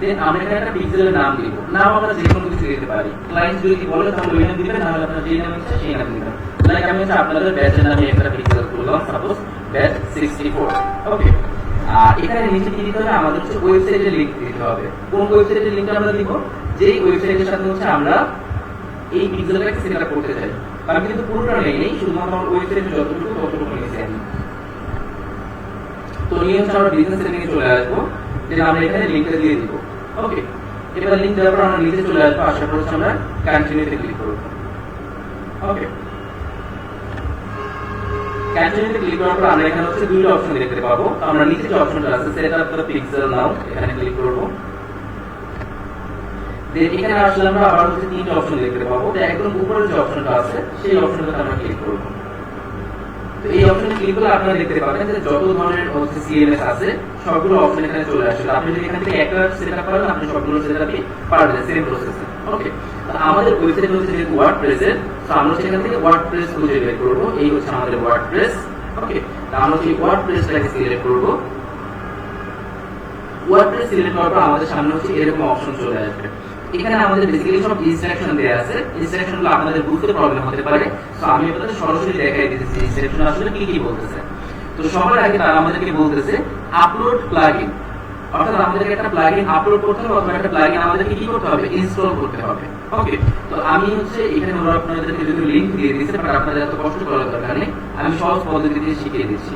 দেন আমরা এখানে একটা পিক্সেলের নাম দিব, নাম আমরা যে কোনো কিছু দিতে পারি। ক্লায়েন্ট যদি বলে তাহলে ওই নাম দিবেন, না হলে আপনার যে নাম ইচ্ছা সেই নাম দিবেন। লাইক আমি হচ্ছে আপনাদের ব্যাচের নামে একটা পিক্সেল করলাম, সাপোজ ব্যাচ 64। ওকে, আর এখানে নিচে কি দিতে হবে, আমাদের হচ্ছে ওয়েবসাইটের লিংক দিতে হবে। কোন ওয়েবসাইটের লিংকটা আমরা দিব? যেই ওয়েবসাইটের সাথে হচ্ছে আমরা এই পিক্সেলটাকে সেটআপ করতে চাই। আমি কিন্তু পুরোটা নেই, শুধুমাত্র আমার ওয়েবসাইটে যতটুকু ততটুকু নিয়েছি আমি। তো নিয়ে হচ্ছে আমরা বিজনেস সেটিং এ চলে আসবো, যেটা আমরা এখানে লিংকটা দিয়ে দিব। ওকে, এবার লিংক দেওয়ার পর আমরা নিচে চলে আসবো, আসার পর হচ্ছে আমরা কন্টিনিউতে ক্লিক করব। ওকে, কন্টিনিউতে ক্লিক করার পর আমরা এখানে হচ্ছে দুটো অপশন দেখতে পাবো। আমরা নিচে যে অপশনটা আছে সেট আপ দ্য পিক্সেল নাও, এখানে ক্লিক করব। দেন এখানে আসলে আমরা আবার হচ্ছে তিনটা অপশন দেখতে পাবো। তো একদম উপরে যে অপশনটা আছে সেই অপশনটাতে আমরা ক্লিক করব। তো এই অপশনে ক্লিক করলে আপনারা দেখতে পাবেন যে যত ধরনের হচ্ছে সিএমএস আছে সবগুলো অপশন এখানে চলে আসবে। আপনি যদি এখান থেকে একটা সেটআপ করেন আপনি সবগুলো সেটআপই পারবেন সেম প্রসেসে। ওকে, তো আমাদের ওয়েবসাইট হচ্ছে যে ওয়ার্ডপ্রেসের, তো আমরা সেখান থেকে ওয়ার্ডপ্রেস খুঁজে বের করব। এই হচ্ছে আমাদের ওয়ার্ডপ্রেস। ওকে, তো আমরা এই ওয়ার্ডপ্রেসটাকে সিলেক্ট করব। ওয়ার্ডপ্রেস সিলেক্ট করার পর আমাদের সামনে হচ্ছে এরকম অপশন চলে আসবে। এখানে আমাদের বেসিক্যালি সব ইনস্ট্রাকশন দেয়া আছে। ইনস্ট্রাকশনগুলো আপনাদের বুঝতে প্রবলেম হতে পারে, সো আমি আপনাদের সরাসরি দেখাই দিতেছি ইনস্ট্রাকশন আসলে কি কি বলতেছে। তো সবার আগে তারা আমাদেরকে বলতেছে আপলোড প্লাগইন, অর্থাৎ আমাদেরকে একটা প্লাগইন আপলোড করতে হবে, অথবা একটা প্লাগইন আমাদেরকে কি করতে হবে, ইনস্টল করতে হবে। ওকে, তো আমি হচ্ছে এখানে ওরা আপনাদেরকে যদি লিংক দিয়ে দিয়েছে, বাট আপনাদের এত কষ্ট করার দরকার নেই, আমি সহজ পদ্ধতিতে শিখিয়ে দিচ্ছি।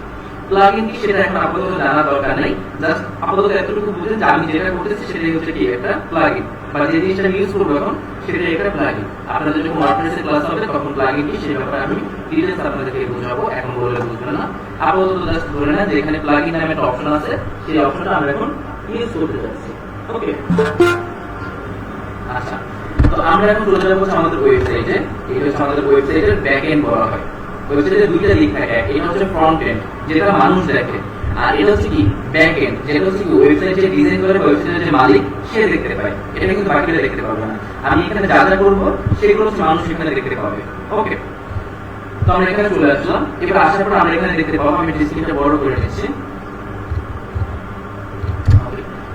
প্লাগইন কি সেটা এখন আপাতত জানার দরকার নেই, জাস্ট আপাতত এতটুকু বুঝেন যে আমি যেটা করতেছি সেটাই হচ্ছে কি একটা প্লাগইন, বা যে জিনিসটা ইউজ করবো এখন সেটাই একটা প্লাগইন। আপনাদের যখন ওয়ার্ডপ্রেসের ক্লাস হবে তখন প্লাগইন কি সেই ব্যাপারে আমি ডিটেইলস আপনাদেরকে বোঝাবো, এখন বললে বুঝবেন না। আপাতত জাস্ট ধরে নেন যে এখানে প্লাগইন নামে একটা অপশন আছে, সেই অপশনটা আমরা এখন ইউজ করতে যাচ্ছি। ওকে, আচ্ছা, তো আমরা এখন চলে যাবো আমাদের ওয়েবসাইটে। এই হচ্ছে আমাদের ওয়েবসাইটের ব্যাক এন্ড বলা হয়। ওয়েবসাইটে দুইটা দিক থাকে, এটা হচ্ছে ফ্রন্ট এন্ড যেটা মানুষ দেখে, আর এটা হচ্ছে কি ব্যাক এন্ড যেটা হচ্ছে কি ওয়েবসাইট যে ডিজাইন করে ওয়েবসাইটের যে মালিক সে দেখতে পায়, এটা কিন্তু বাকিরা দেখতে পাবে না। আমি এখানে যা যা করবো সেগুলো হচ্ছে মানুষ এখানে দেখতে পাবে। ওকে, তো আমরা এখানে চলে আসলাম। এবার আসার পর আমরা এখানে দেখতে পাবো, আমি ডিসপ্লেটা বড় করে নিচ্ছি।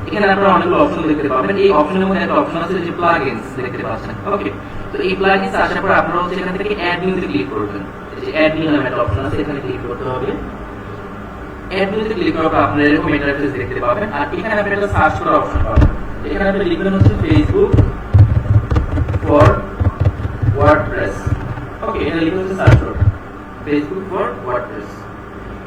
এখানে আপনারা অনেকগুলো অপশন দেখতে পাবেন। এই অপশনের মধ্যে একটা অপশন আছে যে প্লাগইনস দেখতে পাচ্ছেন। ওকে, তো এই প্লাগইনস আসার পর আপনারা হচ্ছে এখান থেকে অ্যাড নিউতে ক্লিক করবেন। এই যে অ্যাড নিউ নামে একটা অপশন আছে, এখানে ক্লিক করতে হবে। অ্যাড নিউতে ক্লিক করার পর আপনারা এরকম ইন্টারফেস দেখতে পাবেন, আর এখানে আপনি একটা সার্চ করার অপশন পাবেন। এখানে আপনি লিখবেন হচ্ছে ফেসবুক ফর ওয়ার্ডপ্রেস। ওকে, এটা লিখে হচ্ছে সার্চ করুন ফেসবুক ফর ওয়ার্ডপ্রেস।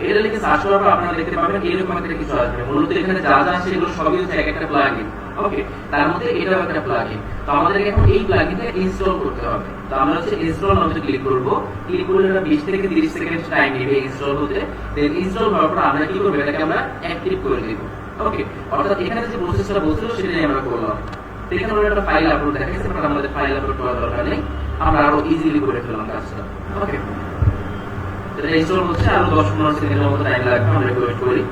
এটা লিখে সার্চ করার পর আপনারা দেখতে পাবেন এরকম একটা কিছু আসবে। মূলত এখানে যা যা আছে এগুলো সবই হচ্ছে এক একটা প্লাগইন। ওকে, তার মধ্যে এটাও একটা প্লাগইন। তো আমাদেরকে এখন এই প্লাগইনটা ইনস্টল করতে হবে। তো আমরা হচ্ছে ইনস্টল নামে ক্লিক করব। ক্লিক করলে এটা 20 থেকে 30 সেকেন্ড টাইম নেবে ইনস্টল হতে। দেন ইনস্টল হওয়ার পর আমরা কি করব, এটাকে আমরা অ্যাক্টিভ করে দেব। ওকে, অর্থাৎ এখানে যে প্রসেসটা বলছিল সেটাই আমরা করলাম। তো এখানে আমরা একটা ফাইল আপলোড দেখাইছে, বাট আমাদের ফাইল আপলোড করার দরকার নেই, আমরা আরো ইজিলি করে ফেললাম কাজটা। ওকে, এটা ইনস্টল হচ্ছে, আরো 10-15 সেকেন্ডের মতো টাইম লাগবে, আমরা ওয়েট করি।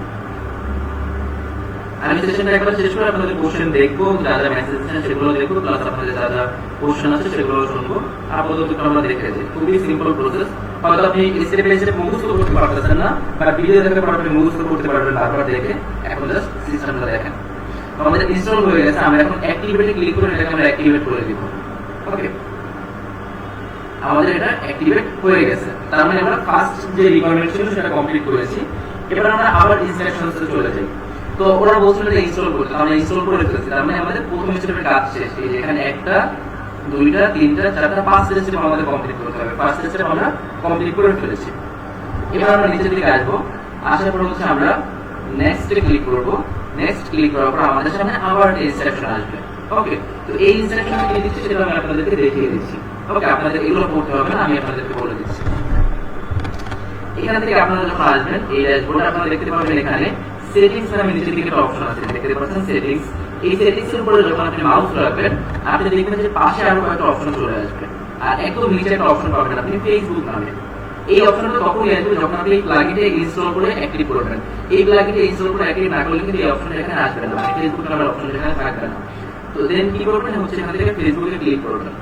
আমি সেশনটা একবার শেষ করে আপনাদের কোশ্চেন দেখবো, যা যা মেসেজ আছে সেগুলো দেখবো, প্লাস আপনাদের যা যা কোশ্চেন আছে সেগুলো শুনবো। আপাতত আমরা দেখে যাই, খুবই সিম্পল প্রসেস। হয়তো আপনি স্টেপ বাই স্টেপ মুখস্থ করতে পারতেছেন না, বা ভিডিও দেখতে পারবেন মুখস্থ করতে পারবেন বারবার দেখে। এখন জাস্ট সিস্টেমটা দেখেন। আমাদের ইনস্টল হয়ে গেছে, আমরা এখন অ্যাক্টিভেটে ক্লিক করে এটাকে আমরা অ্যাক্টিভেট করে দিব। ওকে, আমাদের এটা অ্যাক্টিভেট হয়ে গেছে, তার মানে আমরা ফার্স্ট যে রিকোয়ারমেন্ট ছিল সেটা কমপ্লিট করেছি। এবার আমরা আবার ইনস্ট্রাকশনসে চলে যাই। তো ওরা বলছিল যে ইনস্টল করতে, আমরা ইনস্টল করে ফেলেছি, তার মানে আমাদের প্রথম স্টেপের কাজ শেষ। এই যে এখানে একটা, দুইটা, তিনটা, চারটা, 5টা স্টেপ আমাদের কমপ্লিট করতে হবে। 5টা স্টেপ আমরা কমপ্লিট করে ফেলেছি। এবার আমরা নিচের দিকে আসবো, আসার পর হচ্ছে আমরা নেক্সটে ক্লিক করব। নেক্সট ক্লিক করার পর আমাদের সামনে আবার ইনস্ট্রাকশন আসবে। ওকে, তো এই ইনস্ট্রাকশনটা কি দিচ্ছি সেটা আমি আপনাদেরকে দেখিয়ে দিচ্ছি। ওকে, আপনাদের এগুলো পড়তে হবে না, আমি আপনাদেরকে বলে দিচ্ছি। এখান থেকে আপনারা যখন আসবেন এই ড্যাশবোর্ডে আপনারা দেখতে পাবেন এখানে সেটিংস নামে নিচের দিকে একটা অপশন আছে, দেখতে পাচ্ছেন সেটিংস। এই সেটিংস এর উপরে যখন আপনি মাউস রাখবেন আপনি দেখবেন যে পাশে আরো একটা অপশন চলে আসবে, আর একদম নিচে একটা অপশন পাবেন আপনি ফেসবুক নামে। এই অপশনটা তখনই আসবে যখন আপনি এই প্লাগইনটা ইনস্টল করে অ্যাক্টিভ করবেন। এই প্লাগইনটা ইনস্টল করে অ্যাক্টিভ না করলে কিন্তু এই অপশনটা এখানে আসবে না, মানে ফেসবুক নামের অপশনটা এখানে থাকবে না। তো দেন কি করবেন হচ্ছে এখান থেকে ফেসবুকে ক্লিক করবেন।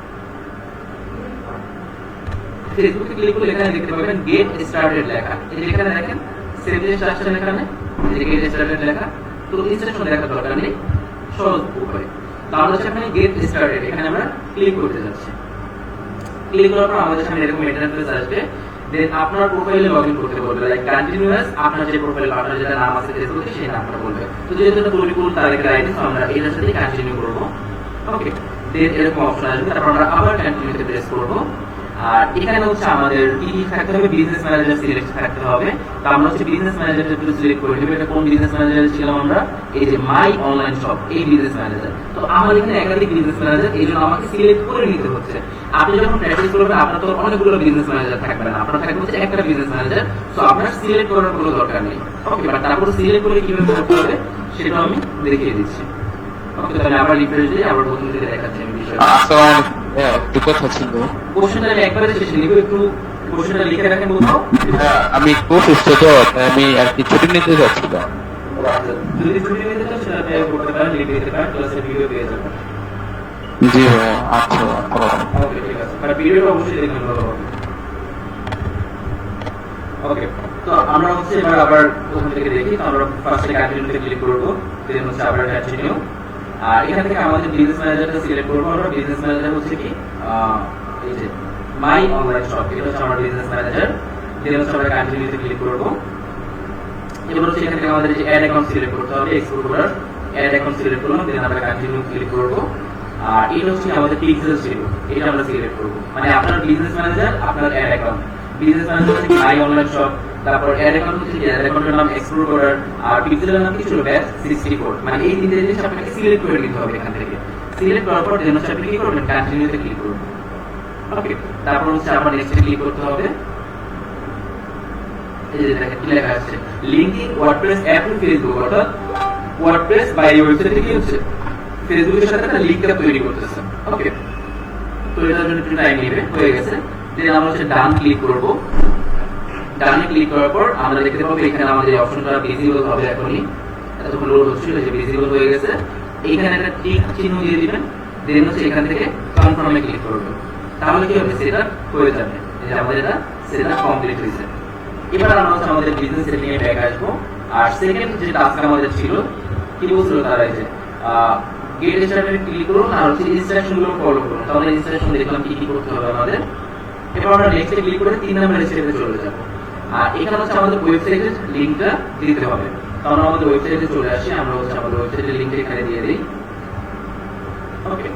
ফেসবুকে ক্লিক করলে এখানে দেখতে পাবেন গেট স্টার্টেড লেখা। এই যে এখানে দেখেন সেভ ইনস্ট্রাকশন এখানে এই যে গেট স্টার্টেড লেখা। তো ইনস্ট্রাকশন দেখার দরকার নেই, সহজ উপায়। তো আমরা এখানে গেট স্টার্টেড এখানে আমরা ক্লিক করতে যাচ্ছি। ক্লিক করার পর আমাদের সামনে এরকম ইন্টারফেস আসবে। দেন আপনার প্রোফাইলে লগইন করতে বলবে, লাইক কন্টিনিউয়াস আপনার যে প্রোফাইল, আপনার যেটা নাম আছে ফেসবুকে সেই নামটা বলবে। তো যেহেতু এটা পরিপূর্ণ তারিখের আইডি, তো আমরা এটার সাথে কন্টিনিউ করব। ওকে, দেন এরকম অপশন আসবে, তারপর আমরা আবার কন্টিনিউতে প্রেস করব। আর এখানে হচ্ছে আমাদের কি কি থাকতে হবে, বিজনেস ম্যানেজার সিলেক্ট থাকতে হবে। তো আমরা হচ্ছে বিজনেস ম্যানেজারটা একটু সিলেক্ট করে নেব। এটা কোন বিজনেস ম্যানেজার ছিলাম আমরা, এই যে মাই অনলাইন শপ, এই বিজনেস ম্যানেজার। তো আমার এখানে একাধিক বিজনেস ম্যানেজার, এই জন্য আমাকে সিলেক্ট করে নিতে হচ্ছে। আপনি যখন প্র্যাকটিস করবেন আপনার তো অনেকগুলো বিজনেস ম্যানেজার থাকবে না, আপনার থাকবে হচ্ছে একটা বিজনেস ম্যানেজার। তো আপনার সিলেক্ট করার কোনো দরকার নেই। ওকে, বাট তারপর সিলেক্ট করে কিভাবে করতে হবে সেটা আমি দেখিয়ে দিচ্ছি। ওকে, তাহলে আবার রিফ্রেশ দিয়ে আবার প্রথম থেকে দেখাচ্ছি আমি বিষয়টা। একটু কথা ছিল। কোশ্চেনটা আমি একবারে শেষে লিখব, একটু কোশ্চেনটা লিখে রাখেন কোথাও। আমি খুব সুস্থ তো, আমি আর কি ছুটি নিতে যাচ্ছিলাম। যদি ছুটি নিতে চান সেটা আপনি করতে পারেন, লিখে দিতে পারেন, ক্লাসের ভিডিও পেয়ে যাবেন। জি ভাই, আচ্ছা। ওকে, ঠিক আছে, আর ভিডিওটা অবশ্যই দেখবেন ভালো হবে। ওকে, তো আমরা হচ্ছে এবার আবার ওখান থেকে দেখি। তো আমরা ফার্স্টে কন্টিনিউতে ক্লিক করব, দেন হচ্ছে আবার কন্টিনিউ। আর এখান থেকে আমাদের বিজনেস ম্যানেজারটা সিলেক্ট করব। আমরা বিজনেস ম্যানেজার হচ্ছে কি এই যে মাই অনলাইন শপ, এটা হচ্ছে আমার বিজনেস ম্যানেজার। দেন হচ্ছে আমরা কন্টিনিউতে ক্লিক করব। এবার হচ্ছে এখান থেকে আমাদের যে অ্যাড অ্যাকাউন্ট সিলেক্ট করতে হবে, এক্সপোর্ট করার অ্যাড অ্যাকাউন্ট সিলেক্ট করলাম। দেন আমরা কন্টিনিউ ক্লিক করব। আর এটা হচ্ছে আমাদের পিক্সেল ছিল, এটা আমরা সিলেক্ট করব। মানে আপনার বিজনেস ম্যানেজার, আপনার অ্যাড অ্যাকাউন্ট, বিজনেস ম্যানেজার হচ্ছে মাই অনলাইন শপ, তারপর অ্যাড অ্যাকাউন্ট হচ্ছে অ্যাড অ্যাকাউন্টের নাম এক্সপ্লোর করার, আর পিক্সেলের নাম কি ছিল ব্যাচ 64। মানে এই তিনটে জিনিস আপনাকে সিলেক্ট করে নিতে হবে এখান থেকে। সিলেক্ট করার পর দেন হচ্ছে আপনি কি করবেন, কন্টিনিউতে ক্লিক করবেন। ওকে, তারপর হচ্ছে আবার নেক্সটে ক্লিক করতে হবে। এই যে দেখেন কি লেখা আছে, linking WordPress app to Facebook, অর্থাৎ ওয়ার্ডপ্রেস বা এই ওয়েবসাইটে কি হচ্ছে ফেসবুকের সাথে একটা লিংক তৈরি করতেছে। ওকে, তো এটার জন্য একটু টাইম নেবে, হয়ে গেছে। দেন আমরা হচ্ছে ডান ক্লিক করব। ডানে ক্লিক করার পর আমরা দেখতে পাবো এখানে আমাদের এই অপশনটা ভিজিবল হবে। এখনই এতক্ষণ লোড হচ্ছিল, যে ভিজিবল হয়ে গেছে। এইখানে একটা টিক চিহ্ন দিয়ে দিবেন, দেন হচ্ছে এখান থেকে কনফার্মে ক্লিক করবেন। তাহলে কি হবে, সেটা হয়ে যাবে, যে আমাদের এটা সেটা কমপ্লিট হয়েছে। এবার আমরা হচ্ছে আমাদের বিজনেস সেটিং এ ব্যাক আসবো। আর সেকেন্ড যে টাস্ক আমাদের ছিল, কি বলছিল তারা, এই যে গেট স্টার্টে ক্লিক করুন আর হচ্ছে ইনস্ট্রাকশন গুলো ফলো করুন। তাহলে ইনস্ট্রাকশন দেখলাম কি কি করতে হবে আমাদের। এবার আমরা নেক্সটে ক্লিক করে 3 নম্বরের স্টেপে চলে যাব। আর এখানে হচ্ছে আমাদের ওয়েবসাইটের লিংকটা দিতে হবে। তাহলে আমাদের ওয়েবসাইটে চলে আসি, আমরা হচ্ছে আমাদের ওয়েবসাইটের লিংকটা এখানে দিয়ে দিই। ওকে,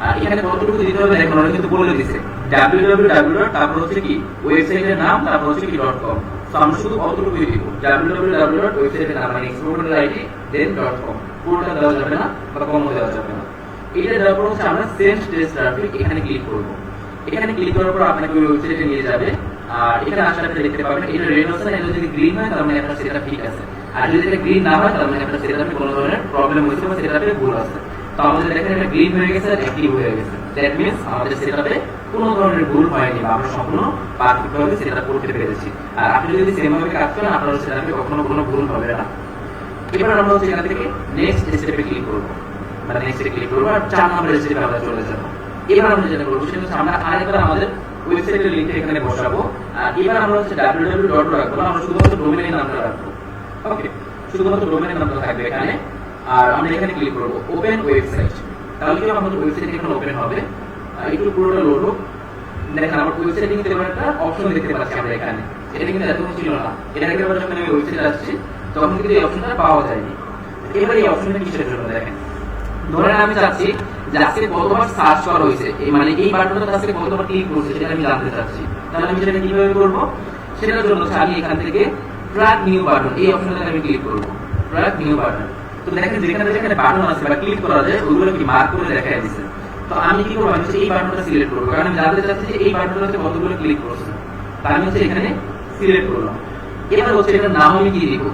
আর এখানে কতটুকু দিতে হবে দেখুন, ওরা কিন্তু বলে দিয়েছে www, তারপর হচ্ছে কি ওয়েবসাইটের নাম, তারপর হচ্ছে কি .com। তো আমরা শুধু কতটুকুই দিব, www ওয়েবসাইটের নাম মানে এক্সপ্লোরের আইডি দেন .com। পুরোটা দেওয়া যাবে না বা কমও দেওয়া যাবে না। এটা দেওয়ার পর হচ্ছে আমরা সেন্ড টেস্ট ট্রাফিক এখানে ক্লিক করব। এখানে ক্লিক করার পর আপনাকে ওই ওয়েবসাইটে নিয়ে যাবে। আর এখানে আসার পরে দেখতে পাবেন এটা রেড হচ্ছে না, এটা যদি গ্রিন হয় তার মানে আপনার সেটআপ ঠিক আছে। আর যদি এটা গ্রিন না হয় তার মানে আপনার সেটআপে কোনো ধরনের প্রবলেম হয়েছে বা সেটআপে ভুল আছে। তো আমাদের দেখেন এটা গ্রিন হয়ে গেছে আর অ্যাক্টিভ হয়ে গেছে। দ্যাট মিন্স আমাদের সেটআপে কোনো ধরনের ভুল হয়নি বা আমরা সম্পূর্ণ পারফেক্টভাবে সেটআপ করতে পেরেছি। আর আপনি যদি সেম ভাবে কাজ করেন আপনার সেটআপে কখনো কোনো ভুল হবে না। এবার আমরা হচ্ছে এখান থেকে নেক্সট স্টেপে ক্লিক করব, মানে নেক্সটে ক্লিক করব আর 4 নম্বরের স্টেপে আমরা চলে যাব। এবার আমরা যেটা করব সেটা হচ্ছে আমরা আরেকবার আমাদের ওয়েবসাইটের লিংকটা এখানে বসাবো। আর এবার আমরা হচ্ছে www রাখবো না, আমরা শুধুমাত্র ডোমেইনের নামটা রাখবো। ওকে, শুধুমাত্র ডোমেইনের নামটা থাকবে এখানে। আর আমরা এখানে ক্লিক করব ওপেন ওয়েবসাইট। তাহলে কি আমাদের ওয়েবসাইট এখানে ওপেন হবে। একটু পুরোটা লোড হোক। দেখেন আমার ওয়েবসাইটে কিন্তু এবার একটা অপশন দেখতে পাচ্ছি আমরা এখানে, এটা কিন্তু এতক্ষণ ছিল না। এটা একেবারে যখন আমি ওয়েবসাইটে আসছি তখন কিন্তু এই অপশনটা পাওয়া যায়নি। এবার এই অপশনটা কিসের জন্য দেখেন, ধরেন আমি চাচ্ছি যে আজকে কতবার সার্চ করা হয়েছে, মানে এই বাটনটা আজকে কতবার ক্লিক করছে সেটা আমি জানতে চাচ্ছি। তাহলে আমি সেটা কিভাবে করব, সেটার জন্য আমি এখান থেকে ট্র্যাক নিউ বাটন এই অপশনটাতে আমি ক্লিক করব। ট্র্যাক নিউ বাটন, তো দেখেন যেখানে যেখানে বাটন আছে বা ক্লিক করা যায় ওগুলো কি মার্ক করে দেখায় দিচ্ছে। তো আমি কি করব, আমি এই বাটনটা সিলেক্ট করব, কারণ আমি জানতে চাচ্ছি যে এই বাটনটাতে কতগুলো ক্লিক করছে। তাই আমি হচ্ছে এখানে সিলেক্ট করলাম। এবার হচ্ছে এটার নাম আমি কি দিব।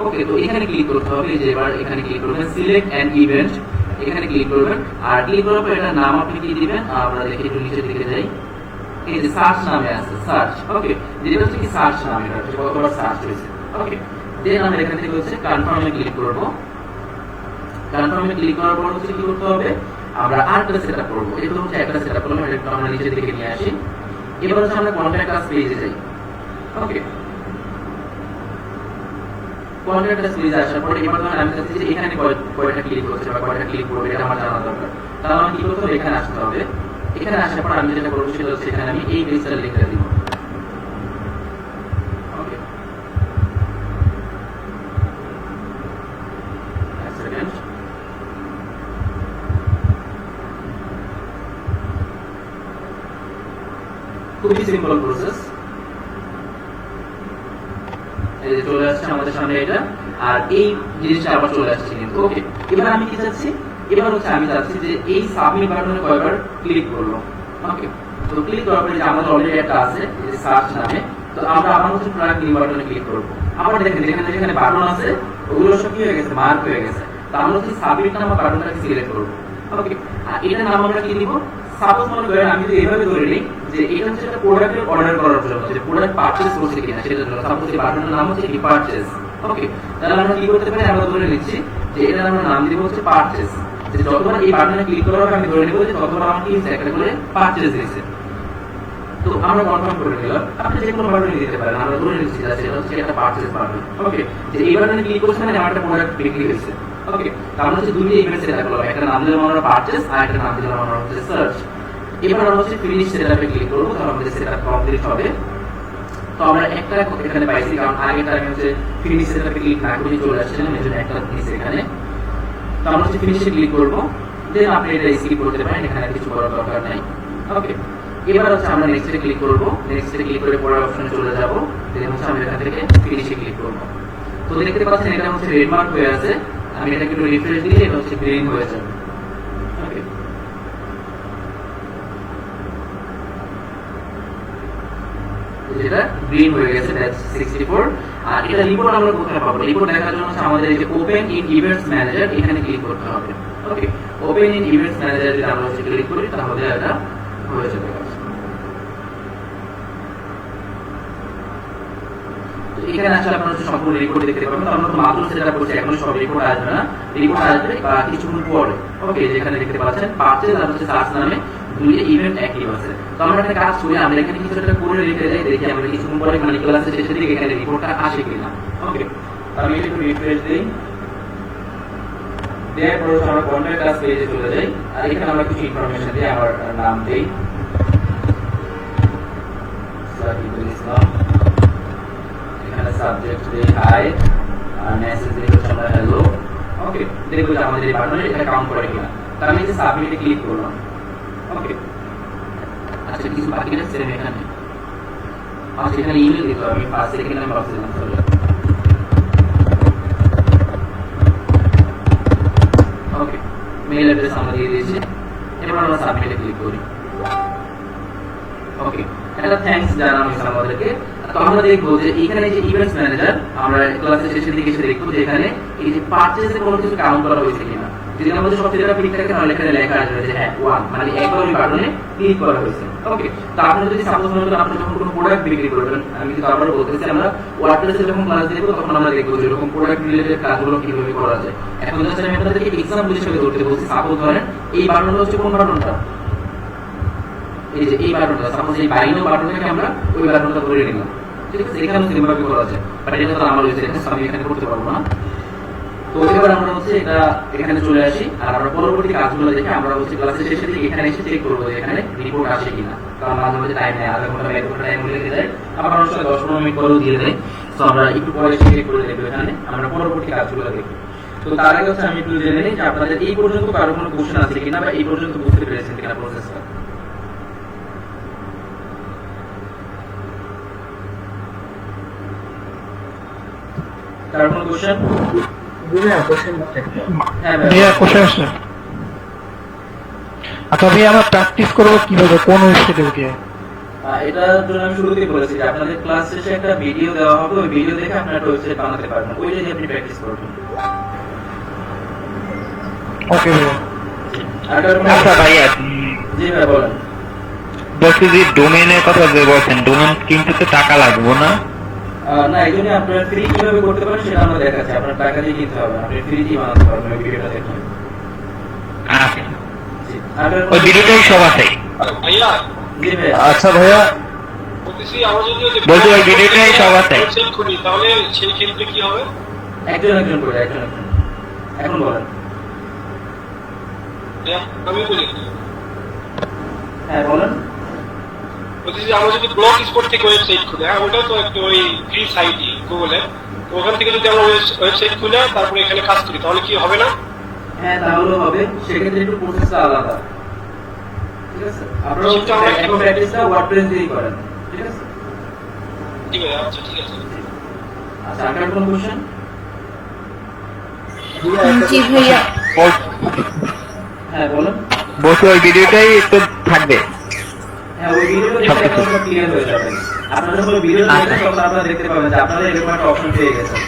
ওকে, তো এখানে ক্লিক করতে হবে, যে এবার এখানে ক্লিক করবেন সিলেক্ট অ্যান ইভেন্ট, এখানে ক্লিক করবেন। আর ক্লিক করার পর এটার নাম আপনি কি দিবেন, আমরা দেখি একটু নিচের দিকে যাই, এই যে সার্চ নামে আছে সার্চ। ওকে, যেটা হচ্ছে কি সার্চ নাম, এটা হচ্ছে কতবার সার্চ হয়েছে। ওকে, দেন আমরা এখান থেকে হচ্ছে কনফার্মে ক্লিক করব। কনফার্মে ক্লিক করার পর হচ্ছে কি করতে হবে, আমরা আরেকটা সেটআপ করব। এটা হচ্ছে একটা সেটআপ করলাম, এটা আমরা নিচের দিকে নিয়ে আসি। এবার হচ্ছে আমরা কন্ট্যাক্ট আস পেজে যাই। ওকে, কন্ট্যাক্ট আস পেজে আসার পর এবার ধরুন আমি চাচ্ছি যে এখানে কয়টা ক্লিক হচ্ছে বা কয়টা ক্লিক করবে এটা আমার জানা দরকার। তাহলে আমি কি করতে হবে, এখানে আসতে হবে। এখানে আসার পর আমি যেটা করব সেটা হচ্ছে এখানে আমি এই পেজটার লিংকটা দিব। ওকে, এক সেকেন্ড। খুবই সিম্পল প্রসেস। এই যে চলে আসছে আমাদের সামনে এটা, আর এই জিনিসটা আবার চলে আসছে কিন্তু। ওকে, এবার আমি কি চাচ্ছি, এবার হচ্ছে আমি চাচ্ছি যে এই সাবমিট বাটনে কয়বার ক্লিক করব। ওকে, তো ক্লিক করার পরে যে আমাদের অলরেডি একটা আছে এই যে সার্চ নামে, তো আমরা আবার হচ্ছে ট্র্যাক নিউ বাটনে ক্লিক করব। আবার দেখেন যেখানে যেখানে বাটন আছে ওগুলো সব কি হয়ে গেছে, মার্ক হয়ে গেছে। তো আমরা হচ্ছে সাবমিট নাম বাটনটাকে সিলেক্ট করব। ওকে, আর এটার নাম আমরা কি দিব, সাপোজ মনে করেন আমি যদি এইভাবে ধরে নিই যে এটা হচ্ছে একটা প্রোডাক্টের অর্ডার করার জন্য, যে প্রোডাক্ট পারচেজ করছে কিনা সেটার জন্য। সাপোজ এই বাটনের নাম হচ্ছে কি পারচেজ। ওকে, তাহলে আমরা কি করতে পারি, আমরা ধরে নিচ্ছি যে এটার আমরা নাম দিব হচ্ছে পারচেজ। যে যতবার এই বাটনে ক্লিক করা হবে আমি ধরে নিব যে ততবার আমার কি একটা করে পারচেজ দিয়েছে। তো আমরা কনফার্ম করে নিলাম। আপনি যে কোনো বাটনে দিতে পারেন, আমরা ধরে নিচ্ছি যে সেটা হচ্ছে একটা পারচেজ বাটন। ওকে, যে এই বাটনে ক্লিক করছে মানে আমার একটা প্রোডাক্ট বিক্রি হয়েছে। ওকে, তার মধ্যে দুটো ইভেন্ট সেট করলাম, একটা নাম দিলাম আমরা পারচেজ আর একটা নাম দিলাম আমরা হচ্ছে সার্চ। এবার আমরা হচ্ছে ফিনিশ সেটআপে ক্লিক করব, তাহলে আমাদের সেটআপ কমপ্লিট হবে। তো আমরা একটা এখানে পাইছি, কারণ আগেটা আমি হচ্ছে ফিনিশ সেটআপে ক্লিক না করে চলে আসছিলাম, এজন্য একটা নিচে এখানে। তো আমরা হচ্ছে ফিনিশে ক্লিক করব। দেন আপনি এটা স্কিপ করতে পারেন, এখানে কিছু করার দরকার নাই। ওকে, এবার হচ্ছে আমরা নেক্সটে ক্লিক করব, নেক্সটে ক্লিক করে পরের অপশনে চলে যাব, দেন হচ্ছে আমি এখান থেকে ফিনিশে ক্লিক করব। তো দেখতে পাচ্ছেন এটা হচ্ছে রেড মার্ক হয়ে আছে, আমি এটাকে একটু রিফ্রেশ দিলে এটা হচ্ছে গ্রিন হয়ে যাবে। ওকে, যেটা গ্রিন হয়ে গেছে, দ্যাটস 64। আর এটা রিপোর্ট আমরা কোথায় পাবো? রিপোর্ট দেখার জন্য হচ্ছে আমাদের এই যে ওপেন ইন ইভেন্টস ম্যানেজার এখানে ক্লিক করতে হবে। ওকে, ওপেন ইন ইভেন্টস ম্যানেজার যদি আমরা হচ্ছে ক্লিক করি তাহলে এটা হয়ে যাবে। এখানে আসলে আপনারা হচ্ছে সম্পূর্ণ রিপোর্ট দেখতে পাবেন। তো আমরা তো মাত্র সেটা করছি, এখন সব রিপোর্ট আসবে না, রিপোর্ট আসবে কিছুক্ষণ পরে। ওকে, যেখানে দেখতে পাচ্ছেন পারচেজ আর হচ্ছে সার্চ নামে দুইটা ইভেন্ট অ্যাক্টিভ আছে। তো আমরা একটা কাজ করি, আমরা এখানে কিছু একটা করে রেখে যাই, দেখি আমরা কিছুক্ষণ পরে মানে ক্লাসের শেষের দিকে এখানে রিপোর্টটা আসে কিনা। ওকে, আমি একটু রিফ্রেশ দিই, দেওয়ার পরে আমরা কন্ট্যাক্ট আস পেজে চলে যাই। আর এখানে আমরা কিছু ইনফরমেশন দিই, আমার নাম দেই সাকিবুল ইসলাম, এখানে সাবজেক্ট দেই হাই, আর মেসেজ দেই হচ্ছে আমরা হ্যালো। ওকে, দেখবো যে আমাদের এই বাটনে এটা কাউন্ট করে কিনা। তার আমি যে সাবমিটে ক্লিক করলাম। ওকে, আচ্ছা কিছু বাকি আছে এখানে, আচ্ছা এখানে ইমেল দিতে হবে, আমি ফার্স্ট সেকেন্ড আমি বক্স দিলাম। ওকে, মেইল অ্যাড্রেস আমরা দিয়ে দিয়েছি, এবার আমরা সাবমিটে ক্লিক করি। ওকে, এটা থ্যাঙ্কস জানানো হয়েছে আমাদেরকে। তো আমরা দেখবো যে এখানে যে ইভেন্টস ম্যানেজার, আমরা ক্লাসের শেষের দিকে এসে দেখবো যে এখানে এই যে পারচেজে কোনো কিছু কাউন্ট করা হয়েছে কিনা। যদি আমাদের সব জায়গায় ক্লিক থাকে তাহলে এখানে লেখা আসবে যে হ্যাঁ 1, মানে একবার ওই বাটনে ক্লিক করা হয়েছে। ওকে, তো আপনি যদি সাপোজ মনে করেন আপনি যখন কোনো প্রোডাক্ট বিক্রি করবেন, আমি কিন্তু আবারও বলতেছি আমরা ওয়ার্ডপ্রেসে যখন ক্লাস দেখবো তখন আমরা দেখবো যে এরকম প্রোডাক্ট রিলেটেড কাজগুলো কিভাবে করা যায়। এখন জাস্ট আমি আপনাদেরকে এক্সাম্পল হিসেবে ধরতে বলছি। সাপোজ ধরেন এই বাটনটা হচ্ছে কোন বাটনটা, এই যে এই বাটনটা, সাপোজ এই বাইনো বাটনটাকে আমরা ওই বাটনটা ধরে নিলাম। ঠিক আছে, এখানে সিম্পলি করা যায়, বাট এটা তো আমার হয়েছে, এটা আমি এখানে করতে পারবো না। তো এবার আমরা হচ্ছে এটা এখানে চলে আসি, আর আমরা পরবর্তী কাজগুলো দেখে আমরা হচ্ছে ক্লাসের শেষে দিকে এখানে এসে চেক করবো যে এখানে রিপোর্ট আসে কিনা। কারণ মাঝে মাঝে টাইম নেই, আধা ঘন্টা 1 ঘন্টা টাইম লেগে যায়, আবার অনেক সময় 10-15 মিনিট পরেও দিয়ে দেয়। তো আমরা একটু পরে চেক করে দেখবো এখানে আমরা পরবর্তী কাজগুলো দেখি। তো তার আগে হচ্ছে আমি একটু জেনে নিই যে আপনাদের এই পর্যন্ত কারো কোনো কোশ্চেন আছে কিনা, বা এই পর্যন্ত বুঝতে পেরেছেন কিনা প্রসেসটা। কারো কোনো কোশ্চেন? আচ্ছা ভাই, আমরা প্র্যাকটিস করবো কিভাবে, কোন ওয়েবসাইটে গিয়ে? এটার জন্য আমি শুরুতেই বলেছি যে আপনাদের ক্লাস শেষে একটা ভিডিও দেওয়া হবে, ওই ভিডিও দেখে আপনারা একটা ওয়েবসাইট বানাতে পারবেন, ওইটা দিয়ে আপনি প্র্যাকটিস করবেন। ওকে ভাইয়া। আচ্ছা ভাইয়া, জি ভাই বলেন। বলছি যে ডোমেইনের কথা যে বলছেন, ডোমেইন কিনতে তো টাকা লাগবে না? না, এই জন্য আপনারা ফ্রি কিভাবে করতে পারেন সেটা আমরা দেখাচ্ছি, আপনার টাকা দিয়ে কিনতে হবে, আপনি ফ্রি দিয়ে বানাতে পারবেন ওই ভিডিওটা দেখে। আচ্ছা, ওই ভিডিওটাই সব আছে। ভাইয়া, জি ভাই। আচ্ছা ভাইয়া, বলতেছি আমরা যদি বলছি ওই ভিডিওটাই সব আছে। ওয়েবসাইট খুলি তাহলে সেই ক্ষেত্রে কি হবে? একজন একজন করে, একজন একজন। এখন বলেন। ভাইয়া, আমি বলি, হ্যাঁ বলেন। বলতেছি আমরা যদি ব্লগ স্পট থেকে ওয়েবসাইট খুলি, হ্যাঁ ওটা তো একটা ওই ফ্রি সাইটই গুগলে, তো ওখান থেকে যদি আমরা ওয়েবসাইট খুলে তারপরে এখানে কাজ করি তাহলে কি হবে না? হ্যাঁ তাহলে হবে, সেক্ষেত্রে একটু প্রসেসটা আলাদা। ঠিক আছে, আপনারা এখন প্র্যাকটিসটা ওয়ার্ডপ্রেস দিয়েই করেন। ঠিক আছে, ঠিক আছে, আচ্ছা ঠিক আছে। আচ্ছা আপনার কোনো কোশ্চেন? জি ভাইয়া। হ্যাঁ বলুন। বলছি ওই ভিডিওটাই তো থাকবে। হ্যাঁ ওই ভিডিওটা দেখে আপনারা ক্লিয়ার হয়ে যাবেন। আপনারা যখন ভিডিওটা দেখবেন তখন আপনারা দেখতে পাবেন যে আপনারা এরকম একটা অপশন পেয়ে গেছেন।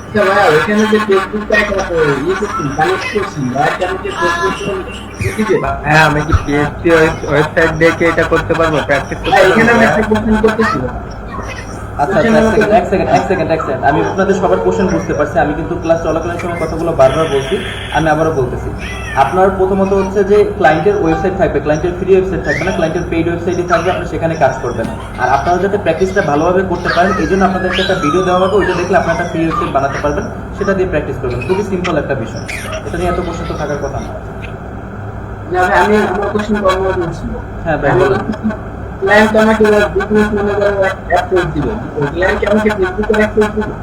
আচ্ছা ভাইয়া, ওইখানে যে ফেসবুকটা ইয়ে করছি, কানেক্ট করছি, ভাইয়া আমি কি ফেসবুক হ্যাঁ আমি কি পিএসপি ওয়েবসাইট দেখে এটা করতে পারবো, প্র্যাকটিস করতে এখানে আমি পারবো? একটা কোশ্চেন করতেছি। আচ্ছা এক সেকেন্ড। আমি আপনাদের সবার কোশ্চেন বুঝতে পারছি, আমি কিন্তু ক্লাস চলাকালীন সময় কথাগুলো বারবার বলছি, আমি আবারও বলতেছি। আপনার প্রথমত হচ্ছে যে ক্লায়েন্টের ওয়েবসাইট থাকবে, ক্লায়েন্টের ফ্রি ওয়েবসাইট থাকবে না, ক্লায়েন্টের পেইড ওয়েবসাইটই থাকবে, আপনি সেখানে কাজ করবেন। আর আপনারা যাতে প্র্যাকটিসটা ভালোভাবে করতে পারেন এই জন্য আপনাদেরকে একটা ভিডিও দেওয়া হবে, ওইটা দেখলে আপনারা একটা ফ্রি ওয়েবসাইট বানাতে পারবেন, সেটা দিয়ে প্র্যাকটিস করবেন। খুবই সিম্পল একটা বিষয়, এটা নিয়ে এত কোশ্চেন তো থাকার কথা না। না ভাই, আমি আমার কোশ্চেন কর্ম বলছি। হ্যাঁ ভাই বলুন। ক্লায়েন্ট আমাকে বিজনেস ম্যানেজার অ্যাক্সেস দিবে, ক্লায়েন্ট আমাকে ফেসবুকে অ্যাক্সেস দিবে।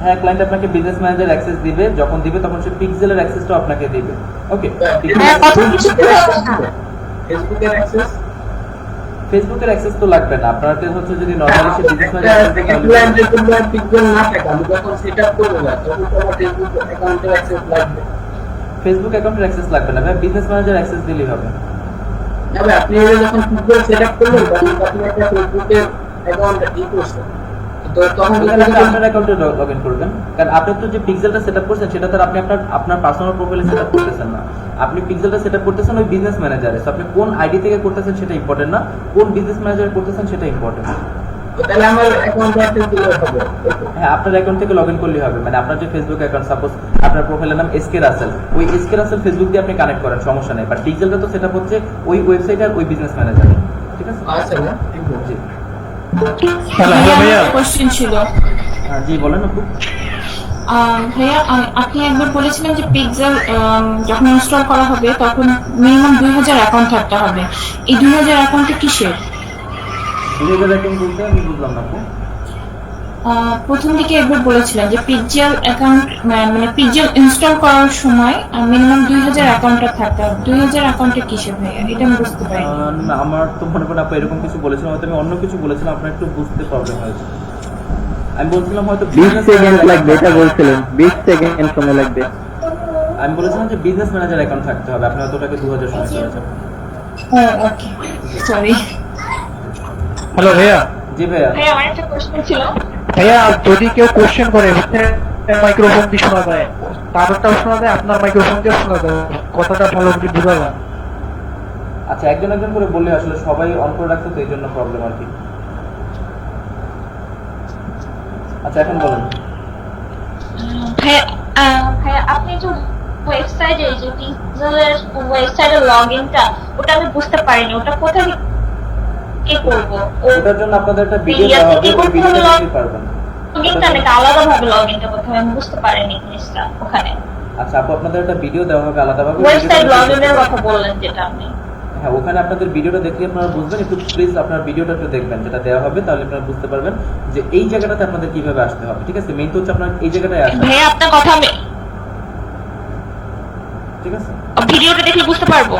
হ্যাঁ, ক্লায়েন্ট আপনাকে বিজনেস ম্যানেজার অ্যাক্সেস দিবে, যখন দিবে তখন সে পিক্সেলের অ্যাক্সেসটা আপনাকে দিবে। ওকে, হ্যাঁ, কত কিছু তো না। ফেসবুকের অ্যাক্সেস ফেসবুকের অ্যাক্সেস তো লাগবে না, আপনাকে হচ্ছে যদি নরমালি সে বিজনেস সেকেন্ড ম্যানেজার ক্লায়েন্টের পিক্সেল না থাকে আমি যখন সেটআপ করব না তখন তো আমার ফেসবুক অ্যাকাউন্টের অ্যাক্সেস লাগবে। ফেসবুক অ্যাকাউন্টের অ্যাক্সেস লাগবে না ভাই, বিজনেস ম্যানেজার অ্যাক্সেস দিলেই হবে। তবে আপনি যখন পিক্সেল সেটআপ করলেন তখন আপনি একটা ফেসবুকের অ্যাকাউন্ট ই করছেন, তো তখন ওখানে আপনি আপনার অ্যাকাউন্টে লগ ইন করবেন, কারণ আপনি তো যে পিক্সেলটা সেটআপ করছেন সেটা তো আর আপনি আপনার পার্সোনাল প্রোফাইলে সেটআপ করতেছেন না, আপনি পিক্সেলটা সেটআপ করতেছেন ওই বিজনেস ম্যানেজারে। সো আপনি কোন আইডি থেকে করতেছেন সেটা ইম্পর্টেন্ট না, কোন বিজনেস ম্যানেজারে করতেছেন সেটা ইম্পর্টেন্ট। তাহলে আমার অ্যাকাউন্টে অ্যাক্সেস দিলে হবে। হ্যাঁ, আপনার অ্যাকাউন্ট থেকে লগ ইন করলেই হবে, মানে আপনার যে ফেসবুক অ্যাকাউন্ট, সাপোজ আপনার প্রোফাইলের নাম এসকে রাসেল, ওই এসকে রাসেল ফেসবুক দিয়ে আপনি কানেক্ট করেন, সমস্যা নেই, বাট পিক্সেলটা তো সেটআপ হচ্ছে ওই ওয়েবসাইট আর ওই বিজনেস ম্যানেজারে। ঠিক আছে? আচ্ছা না জি। হ্যালো ভাইয়া, কোশ্চেন ছিল। জি বলেন আপু। ভাইয়া, আপনি একবার বলেছিলেন যে পিক্সেল যখন ইনস্টল করা হবে তখন মিনিমাম 2000 অ্যাকাউন্ট থাকতে হবে। এই 2000 অ্যাকাউন্টটা কিসের? 2000 অ্যাকাউন্ট বলতে আমি বুঝলাম না আপু। প্রথম দিকে একবার বলেছিলেন যে পিক্সেল অ্যাকাউন্ট মানে পিক্সেল ইনস্টল করার সময় মিনিমাম 2000 অ্যাকাউন্টটা থাকতে হবে। 2000 অ্যাকাউন্টটা কিসের ভাইয়া? এটা আমি বুঝতে পারিনি। না, আমার তো মনে করেন আপু এরকম কিছু বলেছিলাম, হয়তো আমি অন্য কিছু বলেছিলাম, আপনার একটু বুঝতে প্রবলেম হয়েছে। আমি বলছিলাম হয়তো 20 সেকেন্ড লাগবে, এটা বলছিলেন 20 সেকেন্ড সময় লাগবে। আমি বলেছিলাম যে বিজনেস ম্যানেজার অ্যাকাউন্ট থাকতে হবে, আপনি হয়তো ওটাকে 2000 সময় করেছেন। ওকে, সরি। হ্যালো ভাইয়া। জি ভাইয়া। ভাইয়া, আমার একটা প্রশ্ন ছিল। ভাইয়া, যদি কেউ কোশ্চেন করে মাইক্রোফোন দিয়ে শোনা যায়, তারটাও শোনা যায়, আপনার মাইক্রোফোন দিয়ে শোনা যায়, কথাটা ভালো করে বোঝা যায়। আচ্ছা, একজন একজন করে বললে আসলে সবাই অন করে রাখতো, তো এই জন্য প্রবলেম আর কি। আচ্ছা, এখন বলেন। ভাইয়া, আপনি যে ওয়েবসাইটে যে পিক্সেলের ওয়েবসাইটের লগইনটা ওটা আমি বুঝতে পারিনি, ওটা কোথায় কি করব? ওটার জন্য আপনাদের একটা ভিডিও দেওয়া হবে, ওই ভিডিওটা দেখতে পারবেন। লগইনটা নাকি আলাদাভাবে লগইনটা কোথায় আমি বুঝতে পারিনি জিনিসটা ওখানে। আচ্ছা আপু, আপনাদের একটা ভিডিও দেওয়া হবে আলাদাভাবে, ওয়েবসাইট লগইনের কথা বললেন যেটা আপনি। হ্যাঁ, ওখানে আপনাদের ভিডিওটা দেখলে আপনারা বুঝবেন। একটু প্লিজ আপনার ভিডিওটা একটু দেখবেন, যেটা দেওয়া হবে, তাহলে আপনারা বুঝতে পারবেন যে এই জায়গাটাতে আপনাদের কিভাবে আসতে হবে। ঠিক আছে? মেইন তো হচ্ছে আপনার এই জায়গাটায় আসা। ভাইয়া, আপনার কথা আমি ঠিক আছে? ভিডিওটা দেখলে বুঝতে পারবো।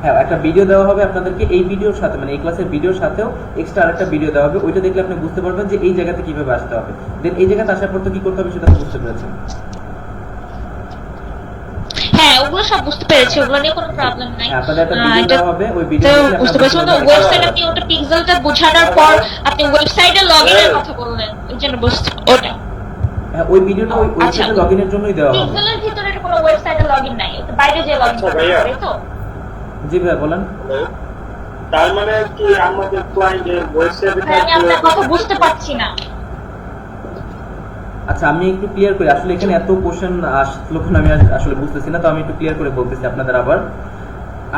হ্যাঁ, একটা ভিডিও দেওয়া হবে আপনাদেরকে, এই ভিডিওর সাথে মানে এই ক্লাসের ভিডিওর সাথেও এক্সট্রা আরেকটা ভিডিও দেওয়া হবে, ওইটা দেখলে আপনি বুঝতে পারবেন যে এই জায়গাতে কিভাবে আসতে হবে। দেন এই জায়গাতে আসার পর তো কি করতে হবে সেটা তো বুঝতে পেরেছেন। হ্যাঁ, ওগুলো সব বুঝতে পেরেছি, ওগুলো নিয়ে কোনো প্রবলেম নাই। হ্যাঁ, আপনাদের একটা ভিডিও এটা দেওয়া হবে, ওই ভিডিও তো দেখলে বুঝতে পেরেছি। মানে ওয়েবসাইট আপনি ওটা পিক্সেলটা বোঝানোর পর আপনি ওয়েবসাইটের লগইনের কথা বললেন, ওই জন্য বুঝতে ওটা। হ্যাঁ, ওই ভিডিওটা ওই আচ্ছা। ওয়েবসাইটে লগইনের জন্যই দেওয়া হবে। পিক্সেলের ভিতরে কোনো ওয়েবসাইটের লগইন নাই, ওটা বাইরে যে লগইন করতে ভাইয়া। হবে তো। জি ভাইয়া বলেন। তার মানে কি আমাদের ক্লায়েন্টের ওয়েবসাইটে ভাই, আমি আপনার কথা বুঝতে পারছি না। আচ্ছা, আমি একটু ক্লিয়ার করি, আসলে এখানে এত কোশ্চেন আসলো কেন আমি আসলে বুঝতেছি না, তো আমি একটু ক্লিয়ার করে বলতেছি আপনাদের আবার।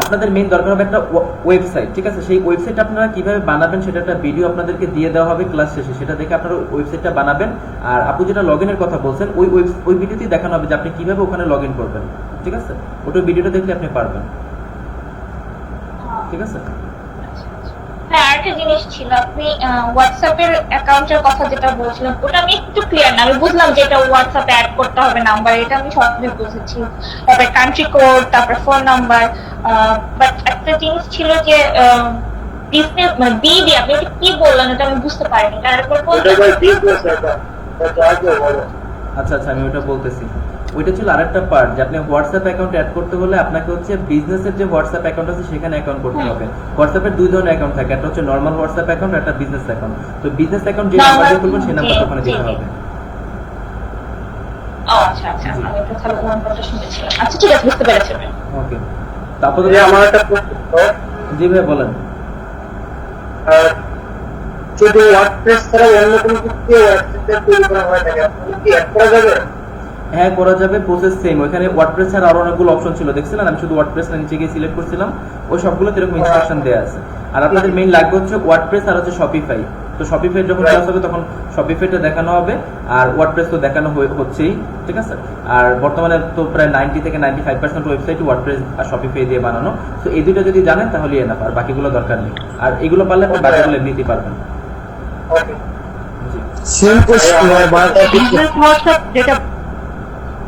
আপনাদের মেইন দরকার হবে একটা ওয়েবসাইট। ঠিক আছে? সেই ওয়েবসাইট আপনারা কিভাবে বানাবেন সেটা একটা ভিডিও আপনাদেরকে দিয়ে দেওয়া হবে ক্লাস শেষে, সেটা দেখে আপনারা ওয়েবসাইটটা বানাবেন। আর আপু যেটা লগইনের কথা বলছেন, ওই ভিডিওতেই দেখানো হবে যে আপনি কিভাবে ওখানে লগইন করবেন। ঠিক আছে? ওটা ভিডিওটা দেখলে আপনি পারবেন। ঠিক আছে? হ্যাঁ, আরেকটা জিনিস ছিল, আপনি হোয়াটসঅ্যাপের অ্যাকাউন্টের কথা যেটা বলছিলেন ওটা আমি একটু ক্লিয়ার না। আমি বুঝলাম যে এটা হোয়াটসঅ্যাপে অ্যাড করতে হবে নাম্বার, এটা আমি সবই বুঝেছি। তারপরে কান্ট্রি কোড, তারপরে ফোন নাম্বার, বাট একটা জিনিস ছিল যে বিজনেস মানে বিডি, আপনি এটা কি বললেন এটা আমি বুঝতে পারিনি, তারপর ওটা ভাই বিজনেস অ্যাকাউন্ট, এটা আগে বলো। আচ্ছা আচ্ছা, আমি ওটা বলতেছি। ওইটা ছিল আরেকটা পার্ট, যে আপনি হোয়াটসঅ্যাপ অ্যাকাউন্ট অ্যাড করতে হলে আপনাকে হচ্ছে বিজনেসের যে হোয়াটসঅ্যাপ অ্যাকাউন্ট আছে সেখানে অ্যাকাউন্ট করতে হবে। হোয়াটসঅ্যাপের দুই ধরনের অ্যাকাউন্ট থাকে, একটা হচ্ছে নরমাল হোয়াটসঅ্যাপ অ্যাকাউন্ট, একটা বিজনেস অ্যাকাউন্ট। তো বিজনেস অ্যাকাউন্ট যে নাম্বার দিয়ে খুলবেন সেই নাম্বারটা ওখানে দিতে হবে। ও আচ্ছা আচ্ছা, আমি এটা তাহলে ওয়ান কথা শুনেছিলাম। আচ্ছা ঠিক আছে, বুঝতে পেরেছি আমি। ওকে, তারপরে আমার একটা প্রশ্ন, জি ভাই বলেন। যদি ওয়ার্ডপ্রেস ছাড়া অন্য কোনো কিছু দিয়ে ওয়েবসাইট তৈরি করা হয় থাকে, আপনি কি অ্যাড করা যাবে? হ্যাঁ, করা যাবে, প্রসেস সেম। ওখানে ওয়ার্ডপ্রেস ছাড়া আরো অনেকগুলো অপশন ছিল, দেখছিলেন? আমি শুধু ওয়ার্ডপ্রেস নিচে গিয়ে সিলেক্ট করছিলাম, ওই সবগুলোতে এরকম ইনস্ট্রাকশন দেওয়া আছে। আর আপনাদের মেইন লাগবে হচ্ছে ওয়ার্ডপ্রেস আর হচ্ছে শপিফাই। তো শপিফাই যখন ক্লাস হবে তখন শপিফাইটা দেখানো হবে, আর ওয়ার্ডপ্রেস তো দেখানো হচ্ছেই। ঠিক আছে? আর বর্তমানে তো প্রায় 90 থেকে 95% ওয়েবসাইট ওয়ার্ডপ্রেস আর শপিফাই দিয়ে বানানো। তো এই দুটো যদি জানেন তাহলে এনাফ, আর বাকিগুলো দরকার নেই। আর এগুলো পারলে আপনি বাকিগুলো এমনিতেই পারবেন। ওকে। জি। সেম কোশ্চেন ভাই বারবার বিজনেস হোয়াটসঅ্যাপ যেটা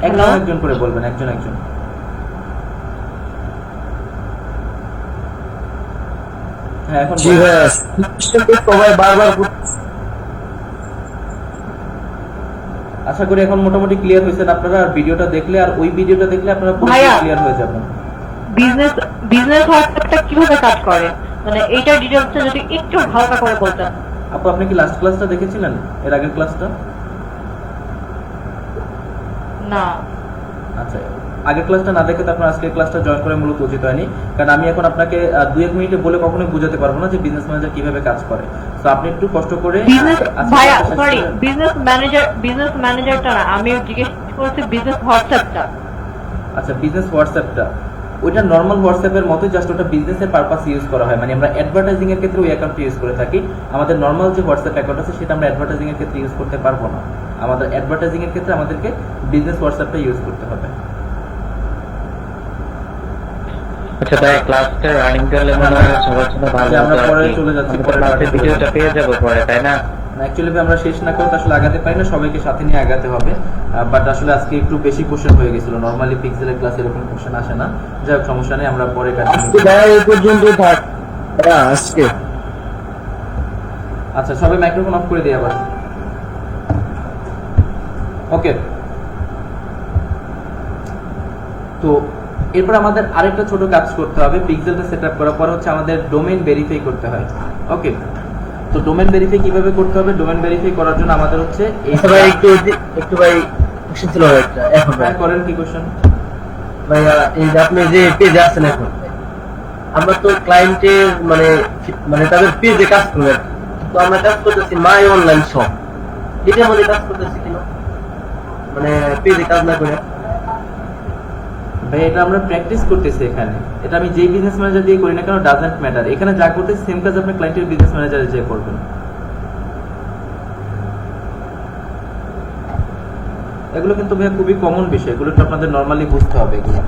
একজন একজন করে বলবেন, একজন একজন। হ্যাঁ এখন জি ভাই কোশ্চেন তো সবাই বারবার আশা করি এখন মোটামুটি ক্লিয়ার হয়েছেন আপনারা। আর ভিডিওটা দেখলে আর ওই ভিডিওটা দেখলে আপনারা পুরো ভাইয়া। ক্লিয়ার হয়ে যাবেন। বিজনেস হোয়াটসঅ্যাপটা কিভাবে কাজ করে, মানে এইটার ডিটেইলসটা যদি একটু হালকা করে বলতেন। আপু আপনি কি লাস্ট ক্লাসটা দেখেছিলেন, এর আগের ক্লাসটা? না, আচ্ছা, আগের ক্লাসটা না দেখে তো আপনার আজকের ক্লাসটা জয়েন করে মূলত উচিত হয়নি, কারণ আমি এখন আপনাকে 2-1 মিনিটে বলে কখনোই বোঝাতে পারবো না যে বিজনেস ম্যানেজার কিভাবে কাজ করে। তো আপনি একটু কষ্ট করে বিজনেস আজকের ভাইয়া ক্লাসটা সরি, শেষ করে- বিজনেস ম্যানেজারটা না, আমি জিজ্ঞেস করছি বিজনেস হোয়াটসঅ্যাপটা। আচ্ছা, বিজনেস হোয়াটসঅ্যাপটা ওইটা নর্মাল হোয়াটসঅ্যাপের মতোই, জাস্ট ওটা বিজনেসের পারপাস ইউজ করা হয়। মানে আমরা অ্যাডভার্টাইজিং এর ক্ষেত্রে ওই অ্যাকাউন্টটা ইউজ করে থাকি। আমাদের নর্মাল যে হোয়াটসঅ্যাপ অ্যাকাউন্ট আছে সেটা আমরা অ্যাডভার্টাইজিং এর ক্ষেত্রে ইউজ করতে পারবো না। আমাদের অ্যাডভার্টাইজিং এর ক্ষেত্রে আমাদেরকে বিজনেস হোয়াটসঅ্যাপটা ইউজ করতে হবে। আচ্ছা ভাই, ক্লাসটা রানিং করলে মনে হয় সবার জন্য ভালো যে আমরা হতো আর পরে কি। চলে যাচ্ছি, আমরা পরের ক্লাসের পার্টে চলে ভিডিওটা যাচ্ছি। পেয়ে যাবো পরে, তাই না? অ্যাকচুয়ালি আমরা শেষ না করতে আসলে আগাতে পারি না, সবাইকে সাথে নিয়ে আগাতে হবে। বাট আসলে আজকে একটু বেশি কোশ্চেন হয়ে গেছিল, নরমালি পিক্সেলের ক্লাসে এরকম কোশ্চেন আসে না। যাই হোক, সমস্যা নেই, আমরা পরে আজকে ভাই এই পর্যন্ত থাক আজকে। আচ্ছা, সবাই মাইক্রোফোন অফ করে দিই আবার। ওকে, তো এরপর আমাদের আরেকটা ছোট কাজ করতে হবে। পিক্সেলটা সেটআপ করার পর হচ্ছে আমাদের ডোমেইন ভেরিফাই করতে হয়। ওকে, তো ডোমেইন ভেরিফাই কিভাবে করতে হবে? ডোমেইন ভেরিফাই করার জন্য আমাদের হচ্ছে এই আচ্ছা ভাই একটু ভাই কোশ্চেন ছিল ভাই একটা এখন ভাই। হ্যাঁ, করেন কি কোশ্চেন? ভাইয়া এই যে আপনি যে পেজে আছেন এখন, আমরা তো ক্লায়েন্টের মানে তাদের পেজে কাজ করবো আর কি। তো আমরা কাজ করতেছি মাই অনলাইন শপ, এটার মধ্যে কাজ করতেছি কেন, মানে পেজে কাজ না করে? ভাই এটা আমরা প্র্যাকটিস করতেছি এখানে। এটা আমি যেই বিজনেস ম্যানেজার দিয়ে করি না কেন, ডাজন্ট ম্যাটার। এখানে যা করতেছি সেম কাজ আপনি ক্লায়েন্টের বিজনেস ম্যানেজারে যে করবেন। এগুলো কিন্তু ভাই খুবই কমন বিষয়, এগুলো তো আপনাদের নরমালি বুঝতে হবে এগুলো।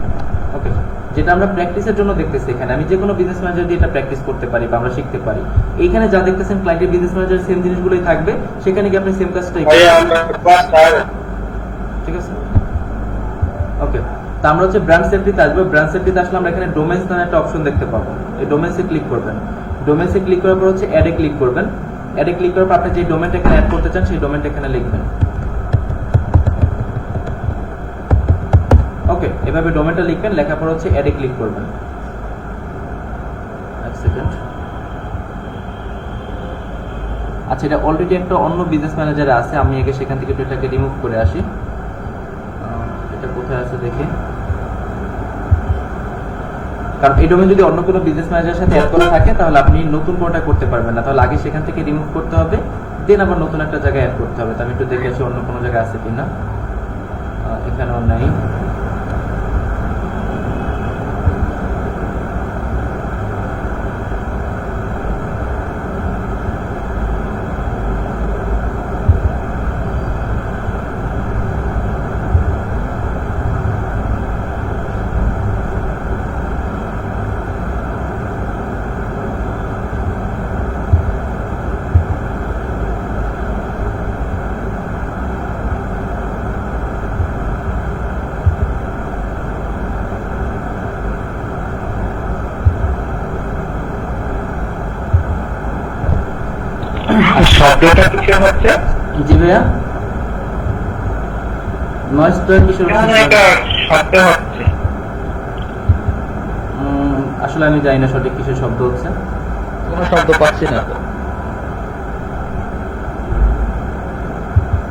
ওকে, যেটা আমরা প্র্যাকটিসের জন্য দেখতেছি এখানে, আমি যে কোনো বিজনেস ম্যানেজার দিয়ে এটা প্র্যাকটিস করতে পারি বা আমরা শিখতে পারি। এইখানে যা দেখতেছেন ক্লায়েন্টের বিজনেস ম্যানেজার সেম জিনিসগুলোই থাকবে, সেখানে কি আপনি সেম কাজটাই করবেন। ঠিক আছে, ওকে। তা আমরা হচ্ছে ব্র্যান্ড সেফটিতে আসবো। ব্র্যান্ড সেফটিতে আসলে আমরা এখানে ডোমেইনস নামে একটা অপশন দেখতে পাবো। এই ডোমেইনসে ক্লিক করবেন। ডোমেইনসে ক্লিক করার পর হচ্ছে অ্যাডে ক্লিক করবেন। অ্যাডে ক্লিক করার পর আপনি যে ডোমেইনটা এখানে অ্যাড করতে চান সেই ডোমেইনটা এখানে লিখবেন। ওকে, এভাবে ডোমেইনটা লিখবেন, লেখার পর হচ্ছে অ্যাডে ক্লিক করবেন। এক সেকেন্ড। আচ্ছা, এটা অলরেডি একটা অন্য বিজনেস ম্যানেজারে আছে, আমি আগে সেখান থেকে এটাকে রিমুভ করে আসি। এটা কোথায় আছে দেখি, কারণ এই ডোমেইন যদি অন্য কোনো বিজনেস ম্যানেজারের সাথে অ্যাড করা থাকে তাহলে আপনি নতুন কোনটা করতে পারবেন না। তাহলে আগে সেখান থেকে রিমুভ করতে হবে, দেন আবার নতুন একটা জায়গায় অ্যাড করতে হবে। তো আমি একটু দেখে আসি অন্য কোনো জায়গায় আছে কিনা। এখানেও নাই। শব্দটা কিসের হচ্ছে? জি ভাইয়া, নয়েজটা কিসের শব্দ হচ্ছে। আসলে আমি জানি না সঠিক কিসের শব্দ হচ্ছে। কোনো শব্দ পাচ্ছি না তো।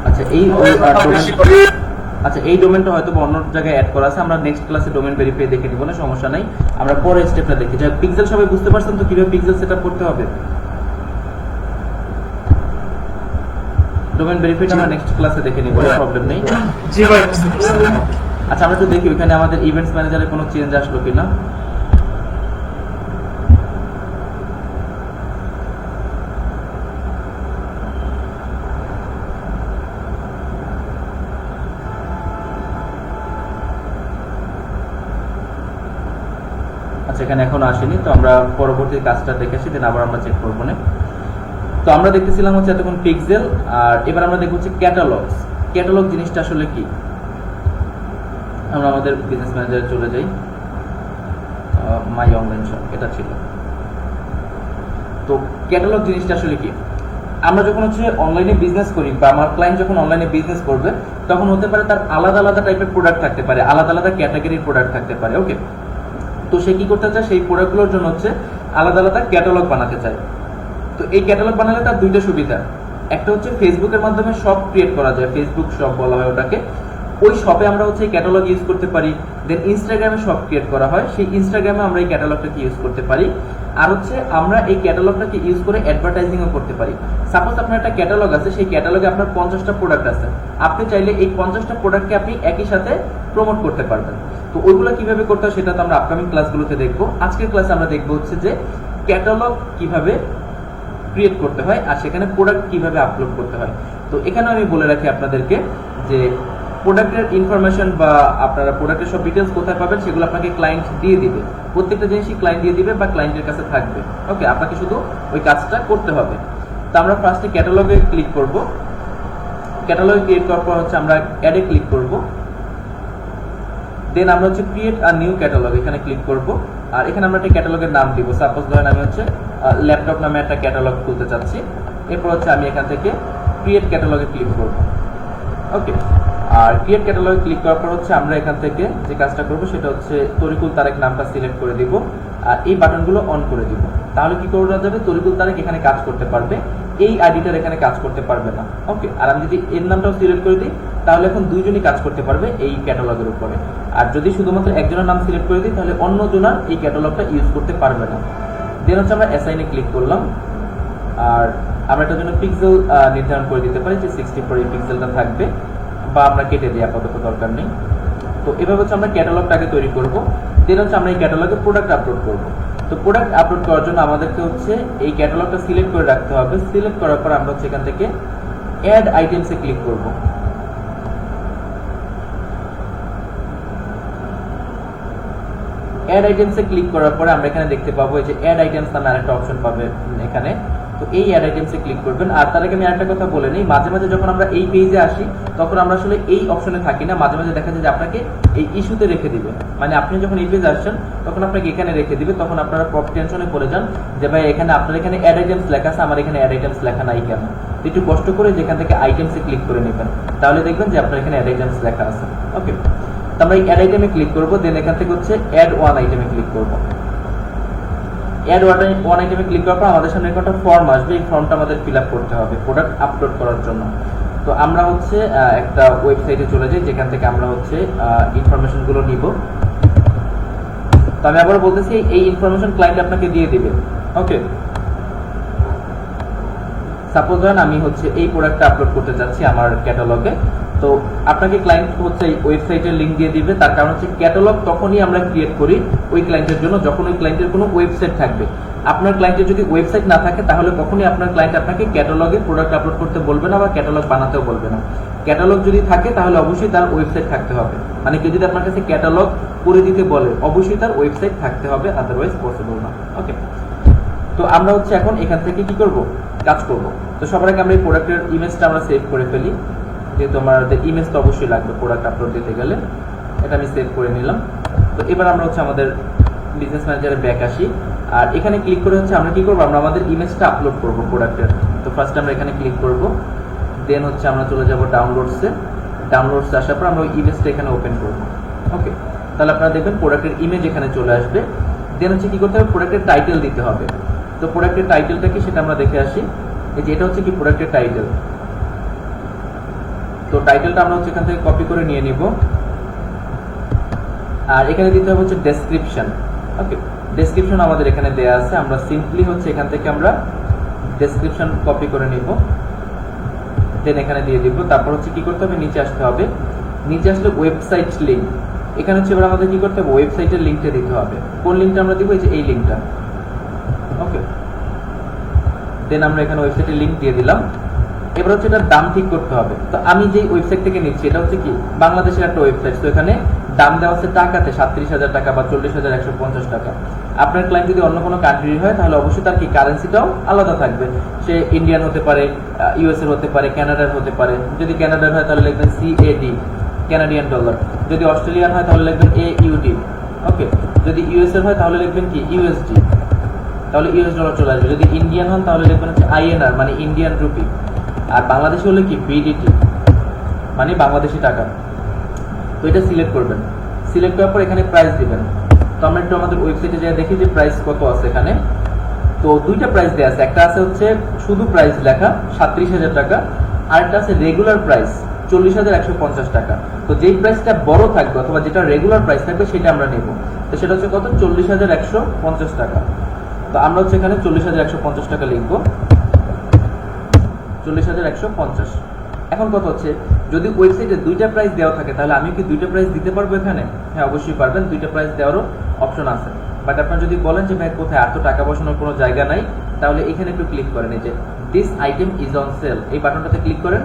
আচ্ছা, এই ডোমেইনটা হয়তো অন্য জায়গায় অ্যাড করা আছে। আমরা নেক্সট ক্লাসে ডোমেইন ভেরিফাই দেখে নিব, না সমস্যা নাই। আমরা পরের স্টেপটা দেখি। যা পিক্সেল সবাই বুঝতে পারছেন তো কিভাবে পিক্সেল সেটআপ করতে হবে? ডোমেইন ভেরিফাইটা আমরা নেক্সট ক্লাসে দেখে নিব, কোনো প্রবলেম নেই। জি ভাই। আচ্ছা, আমরা একটু দেখি ওখানে আমাদের ইভেন্টস ম্যানেজারে কোনো চেঞ্জ আসলো কিনা। আচ্ছা, এখানে এখনো আসেনি, তো আমরা পরবর্তী কাজটা দেখে আসি, দেন আবার আমরা চেক করবো না। তো আমরা দেখতেছিলাম হচ্ছে এতক্ষণ পিক্সেল, আর এবার আমরা দেখব হচ্ছে ক্যাটালগস। ক্যাটালগ জিনিসটা আসলে কি? আমরা আমাদের বিজনেস ম্যানেজারে চলে যাই, মাই অনলাইন শপ এটা ছিল। তো ক্যাটালগ জিনিসটা আসলে কি? আমরা যখন হচ্ছে অনলাইনে বিজনেস করি বা আমার ক্লায়েন্ট যখন অনলাইনে বিজনেস করবে, তখন হতে পারে তার আলাদা আলাদা টাইপের প্রোডাক্ট থাকতে পারে, আলাদা আলাদা ক্যাটাগরির প্রোডাক্ট থাকতে পারে। ওকে, তো সে কি করতে চায়? সেই প্রোডাক্টগুলোর জন্য হচ্ছে আলাদা আলাদা ক্যাটালগ বানাতে চায়। তো এই ক্যাটালগ বানালে তার দুইটা সুবিধা। একটা হচ্ছে ফেসবুকের মাধ্যমে শপ ক্রিয়েট করা যায়, ফেসবুক শপ বলা হয় ওটাকে। ওই শপে আমরা হচ্ছে ক্যাটালগ ইউজ করতে পারি। দেন ইনস্টাগ্রামে শপ ক্রিয়েট করা হয়, সেই ইনস্টাগ্রামে আমরা এই ক্যাটালগটাকে ইউজ করতে পারি। আর হচ্ছে আমরা এই ক্যাটালগটাকে ইউজ করে অ্যাডভার্টাইজিংও করতে পারি। সাপোজ আপনার একটা ক্যাটালগ আছে, সেই ক্যাটালগে আপনার 50টা প্রোডাক্ট আছে, আপনি চাইলে এই 50টা প্রোডাক্টকে আপনি একই সাথে প্রমোট করতে পারবেন। তো ওইগুলো কিভাবে করতে হয় সেটা তো আমরা আপকামিং ক্লাসগুলোতে দেখবো। আজকের ক্লাসে আমরা দেখবো হচ্ছে যে ক্যাটালগ কিভাবে ক্রিয়েট করতে হয় আর সেখানে প্রোডাক্ট কিভাবে আপলোড করতে হয়। তো এখানে আমি বলে রাখি আপনাদেরকে যে প্রোডাক্টের ইনফরমেশন বা আপনারা প্রোডাক্টের সব ডিটেলস কোথায় পাবেন সেগুলো আপনাকে ক্লায়েন্ট দিয়ে দিবে। প্রত্যেকটা জিনিসই ক্লায়েন্ট দিয়ে দিবে বা ক্লায়েন্টের কাছে থাকবে। ওকে, আপনাকে শুধু ওই কাজটা করতে হবে। তো আমরা ফার্স্টে ক্যাটালগে ক্লিক করব। ক্যাটালগে ক্লিক করার পর হচ্ছে আমরা অ্যাডে ক্লিক করব। দেন আমরা হচ্ছে ক্রিয়েট আ নিউ ক্যাটালগ এখানে ক্লিক করব। আর এখানে আমরা একটা ক্যাটালগের নাম দিব। সাপোজ ধরেন আমি হচ্ছে ল্যাপটপ নামে একটা ক্যাটালগ খুলতে চাচ্ছি। এরপর হচ্ছে আমি এখান থেকে ক্রিয়েট ক্যাটালগে ক্লিক করব। ওকে, আর ক্রিয়েট ক্যাটালগে ক্লিক করার পর হচ্ছে আমরা এখান থেকে যে কাজটা করব সেটা হচ্ছে তরিকুল তারেক নামটা সিলেক্ট করে দিব আর এই বাটনগুলো অন করে দিব। তাহলে কি করা যাবে? তরিকুল তারেক এখানে কাজ করতে পারবে, এই আইডিটার এখানে কাজ করতে পারবে না। ওকে, আর আমি যদি এর নামটাও সিলেক্ট করে দিই তাহলে এখন দুইজনই কাজ করতে পারবে এই ক্যাটালগের উপরে। আর যদি শুধুমাত্র একজনের নাম সিলেক্ট করে দিই তাহলে অন্যজনের এই ক্যাটালগটা ইউজ করতে পারবে না। দেন হচ্ছে আমরা অ্যাসাইনে ক্লিক করলাম আর আমরা এটার জন্য পিক্সেল নির্ধারণ করে দিতে পারি যে 64 এই পিক্সেলটা থাকবে, বা আমরা কেটে দিই, আপাতত দরকার নেই। তো এভাবে হচ্ছে আমরা ক্যাটালগটাকে তৈরি করব। দেন হচ্ছে আমরা এই ক্যাটালগে প্রোডাক্ট আপলোড করব। তো প্রোডাক্ট আপলোড করার জন্য আমাদেরকে হচ্ছে এই ক্যাটালগটা সিলেক্ট করে রাখতে হবে। সিলেক্ট করার পর আমরা হচ্ছে এখান থেকে অ্যাড আইটেমসে ক্লিক করব। অ্যাড আইটেমসে ক্লিক করার পরে আমরা এখানে দেখতে পাবো যে অ্যাড আইটেমস নামে আরেকটা অপশন পাবে এখানে। তো এই অ্যাড আইটেমসে ক্লিক করবেন। আর তার আগে আমি আরেকটা কথা বলে নিই, মাঝে মাঝে যখন আমরা এই পেজে আসি তখন আমরা আসলে এই অপশনে থাকি না। মাঝে মাঝে দেখা যায় যে আপনাকে এই ইস্যুতে রেখে দিবে, মানে আপনি যখন এই পেজে আসছেন তখন আপনাকে এখানে রেখে দিবে। তখন আপনারা টেনশনে পড়ে যান যে ভাই এখানে আপনার এখানে অ্যাড আইটেমস লেখা আছে, আমার এখানে অ্যাড আইটেমস লেখা নাই কেন? একটু কষ্ট করে যেখান থেকে আইটেমসে ক্লিক করে নেবেন, তাহলে দেখবেন যে আপনার এখানে অ্যাড আইটেমস লেখা আছে। ওকে, তো আমরা এই অ্যাড আইটেমে ক্লিক করবো। দেন এখান থেকে হচ্ছে অ্যাড ওয়ান আইটেমে ক্লিক করবো। অ্যাড ওয়ান আইটেমে ক্লিক করার পর আমাদের সামনে একটা ফর্ম আসবে, এই ফর্মটা আমাদের ফিল আপ করতে হবে প্রোডাক্ট আপলোড করার জন্য। তো আমরা হচ্ছে একটা ওয়েবসাইটে চলে যাই যেখান থেকে আমরা হচ্ছে ইনফরমেশনগুলো নিব। তো আমি আবার বলতেছি এই ইনফরমেশন ক্লায়েন্ট আপনাকে দিয়ে দিবে। ওকে, সাপোজ ধরেন আমি হচ্ছে এই প্রোডাক্টটা আপলোড করতে চাচ্ছি আমার ক্যাটালগে। তো আপনাকে ক্লায়েন্ট হচ্ছে এই ওয়েবসাইটের লিংক দিয়ে দিবে। তার কারণ হচ্ছে ক্যাটালগ তখনই আমরা ক্রিয়েট করি ওই ক্লায়েন্টের জন্য যখন ওই ক্লায়েন্টের কোনো ওয়েবসাইট থাকবে। আপনার ক্লায়েন্টের যদি ওয়েবসাইট না থাকে তাহলে কখনোই আপনার ক্লায়েন্ট আপনাকে ক্যাটালগে প্রোডাক্ট আপলোড করতে বলবে না বা ক্যাটালগ বানাতেও বলবে না। ক্যাটালগ যদি থাকে তাহলে অবশ্যই তার ওয়েবসাইট থাকতে হবে, মানে কেউ যদি আপনার কাছে ক্যাটালগ করে দিতে বলে অবশ্যই তার ওয়েবসাইট থাকতে হবে, আদারওয়াইজ পসিবল না। ওকে, তো আমরা হচ্ছে এখন এখান থেকে কি করব? কাজ করব। তো সবার আগে আমরা এই প্রোডাক্টের ইমেজটা আমরা সেভ করে ফেলি, যেহেতু আমাদের ইমেজ তো অবশ্যই লাগবে প্রোডাক্ট আপলোড দিতে গেলে। এটা আমি সেভ করে নিলাম। তো এবার আমরা হচ্ছে আমাদের বিজনেস ম্যানেজারে ব্যাক আসি আর এখানে ক্লিক করে হচ্ছে আমরা কি করব? আমরা আমাদের ইমেজটা আপলোড করব প্রোডাক্টের। তো ফার্স্ট আমরা এখানে ক্লিক করব। দেন হচ্ছে আমরা চলে যাব ডাউনলোডসে। ডাউনলোডসে আসার পর আমরা ওই ইমেজটা এখানে ওপেন করব। ওকে, তাহলে আপনারা দেখবেন প্রোডাক্টের ইমেজ এখানে চলে আসবে। দেন হচ্ছে কি করতে হবে? প্রোডাক্টের টাইটেল দিতে হবে। তো প্রোডাক্টের টাইটেলটা কি সেটা আমরা দেখে আসি। এই যে এটা হচ্ছে কি প্রোডাক্টের টাইটেল। তো টাইটেলটা আমরা হচ্ছে এখান থেকে কপি করে নিয়ে নিব আর এখানে দিতে হবে হচ্ছে ডেসক্রিপশন। ওকে, ডেসক্রিপশন আমাদের এখানে দেয়া আছে, আমরা সিম্পলি হচ্ছে এখান থেকে আমরা ডেসক্রিপশন কপি করে নিব। দেন এখানে দিয়ে দিব। তারপর হচ্ছে কি করতে হবে? নিচে আসতে হবে। নিচে আসলে ওয়েবসাইট লিংক, এখানে হচ্ছে এবার আমাদের কি করতে হবে? ওয়েবসাইটের লিংকটা দিতে হবে। কোন লিংকটা আমরা দিব? এই যে এই লিংকটা। ওকে, দেন আমরা এখানে ওয়েবসাইটের লিংক দিয়ে দিলাম। এবার হচ্ছে এটার দাম ঠিক করতে হবে। তো আমি যে ওয়েবসাইট থেকে নিচ্ছি এটা হচ্ছে কি বাংলাদেশের একটা ওয়েবসাইট। তো এখানে দাম দেওয়া হচ্ছে টাকাতে 37,000 টাকা বা 40,150 টাকা। আপনার ক্লায়েন্ট যদি অন্য কোনো কান্ট্রির হয় তাহলে অবশ্যই তার কি কারেন্সিটাও আলাদা থাকবে। সে ইন্ডিয়ান হতে পারে, ইউএস এর হতে পারে, কানাডার হতে পারে। যদি কানাডার হয় তাহলে লিখবেন CAD, কানাডিয়ান ডলার। যদি অস্ট্রেলিয়ান হয় তাহলে লিখবেন AUD। ওকে, যদি ইউএস এর হয় তাহলে লিখবেন কি USD, তাহলে ইউএস ডলার চলে আসবে। যদি ইন্ডিয়ান হন তাহলে লিখবেন হচ্ছে INR মানে ইন্ডিয়ান রুপি। আর বাংলাদেশি হলে কি BDT মানে বাংলাদেশি টাকা। তো এটা সিলেক্ট করবেন, সিলেক্ট করার পর এখানে প্রাইস দিবেন। তো আমরা একটু আমাদের ওয়েবসাইটে যাই দেখি যে প্রাইস কত আছে এখানে। তো দুইটা প্রাইস দেওয়া আছে, একটা আছে হচ্ছে শুধু প্রাইস লেখা 37,000 টাকা, আর একটা আছে রেগুলার প্রাইস 40,150 টাকা। তো যেই প্রাইসটা বড় থাকবে অথবা যেটা রেগুলার প্রাইস থাকবে সেটা আমরা নেব। তো সেটা হচ্ছে কত, 40,150 টাকা। তো আমরা হচ্ছে এখানে 40,150 টাকা লিখবো, 40,150। এখন কত হচ্ছে, যদি ওয়েবসাইটে দুইটা প্রাইস দেওয়া থাকে তাহলে আমি কি দুইটা প্রাইস দিতে পারবো এখানে? হ্যাঁ, অবশ্যই পারবেন, দুইটা প্রাইস দেওয়ারও অপশন আছে। বাট আপনার যদি বলেন যে ভাই কোথায় এত টাকা বসানোর কোনো জায়গা নাই, তাহলে এখানে একটু ক্লিক করেন, এই যে this item is on sell, এই বাটনটাতে ক্লিক করেন,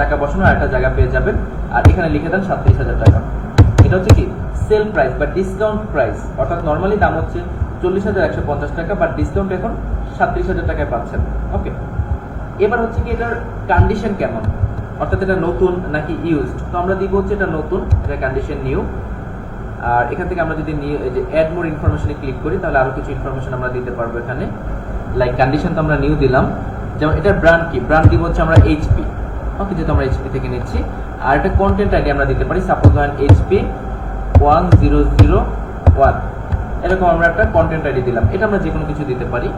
টাকা বসানোর একটা জায়গা পেয়ে যাবেন। আর এখানে লিখে দেন 37,000 টাকা। এটা হচ্ছে কি সেল প্রাইস বা ডিসকাউন্ট প্রাইস, অর্থাৎ নর্মালি দাম হচ্ছে 40,150 টাকা, বাট ডিসকাউন্ট এখন 37,000 টাকায় পাচ্ছেন। ওকে, এবার হচ্ছে কি এটার কন্ডিশন কেমন, অর্থাৎ এটা নতুন নাকি ইউজড। তো আমরা দিব হচ্ছে এটা নতুন, এটা কন্ডিশন নিউ। আর এখান থেকে আমরা যদি নিউ এই যে অ্যাড মোর ইনফরমেশনে ক্লিক করি তাহলে আরো কিছু ইনফরমেশন আমরা দিতে পারবো এখানে। লাইক কন্ডিশন তো আমরা নিউ দিলাম, যেমন এটার ব্র্যান্ড কি, ব্র্যান্ড দিব হচ্ছে আমরা HP। ওকে, যেহেতু আমরা HP থেকে নিচ্ছি। আর এটা কন্টেন্ট আইডি আমরা দিতে পারি, সাপোজ ধরেন HP 1001, এরকম আমরা একটা কন্টেন্ট আইডি দিলাম। এটা আমরা যে কোনো কিছু দিতে পারি।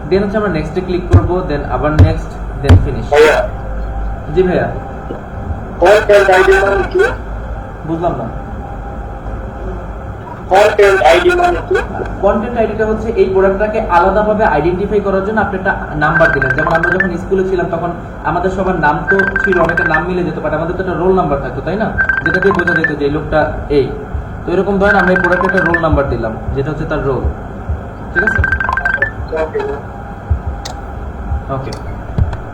দেন হচ্ছে আমরা নেক্সটে ক্লিক করব, দেন আবার নেক্সট, দেন ফিনিশ। জি ভাইয়া, কন্টেন্ট আইডি মানে কি? বুঝলাম না। কন্টেন্ট আইডি মানে কি? কন্টেন্ট আইডিটা হচ্ছে এই প্রোডাক্টটাকে আলাদাভাবে আইডেন্টিফাই করার জন্য আপনি একটা নাম্বার দিলেন। যেমন আমরা যখন স্কুলে ছিলাম তখন আমাদের সবার নাম তো ছিল, অনেকের নাম মিলে যেত, বাট আমাদের তো একটা রোল নাম্বার থাকতো, তাই না, যেটা দিয়ে বোঝা যেত যে এই লোকটা এই। তো এরকম ধরেন আমরা এই প্রোডাক্টে একটা রোল নাম্বার দিলাম, যেটা হচ্ছে তার রোল। ঠিক আছে, ওকে।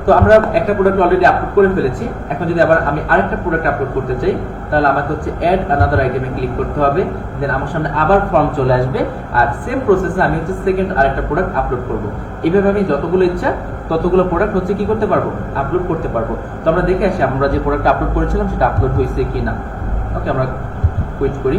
তো আমরা একটা প্রোডাক্ট অলরেডি আপলোড করে ফেলেছি। এখন যদি আবার আমি আরেকটা প্রোডাক্ট আপলোড করতে চাই তাহলে আমাকে হচ্ছে অ্যাড আনাদার আইটেমে ক্লিক করতে হবে। দেন আমার সামনে আবার ফর্ম চলে আসবে, আর সেম প্রসেসে আমি হচ্ছে সেকেন্ড আরেকটা প্রোডাক্ট আপলোড করব। এইভাবে আমি যতগুলো ইচ্ছা ততগুলো প্রোডাক্ট হচ্ছে কি করতে পারবো, আপলোড করতে পারবো। তো আমরা দেখে আসি আমরা যে প্রোডাক্ট আপলোড করেছিলাম সেটা আপলোড হয়েছে কি না। ওকে, আমরা ওয়েট করি,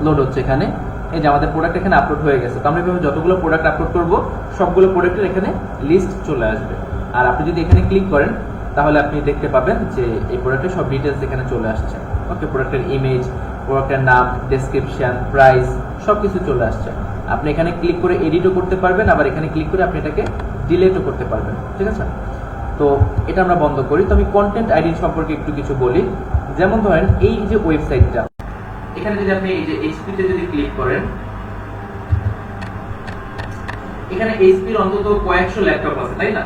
লোড হচ্ছে এখানে। এই যে আমাদের প্রোডাক্ট এখানে আপলোড হয়ে গেছে। তো আমরা এভাবে যতগুলো প্রোডাক্ট আপলোড করব সবগুলো প্রোডাক্টের এখানে লিস্ট চলে আসবে। আর আপনি যদি এখানে ক্লিক করেন তাহলে আপনি দেখতে পাবেন যে এই প্রোডাক্টের সব ডিটেলস এখানে চলে আসছে। ওকে, প্রোডাক্টের ইমেজ, প্রোডাক্টের নাম, ডেসক্রিপশন, প্রাইস সবকিছু চলে আসছে। আপনি এখানে ক্লিক করে এডিটও করতে পারবেন, আবার এখানে ক্লিক করে আপনি এটাকে ডিলিটও করতে পারবেন। ঠিক আছে, তো এটা আমরা বন্ধ করি। তো আমি কন্টেন্ট আইডি সম্পর্কে একটু কিছু বলি। যেমন ধরেন এই যে ওয়েবসাইটটা, এখানে যদি আপনি এই যে HP তে যদি ক্লিক করেন, এখানে HP এর অন্তত কয়েকশো ল্যাপটপ আছে, তাই না?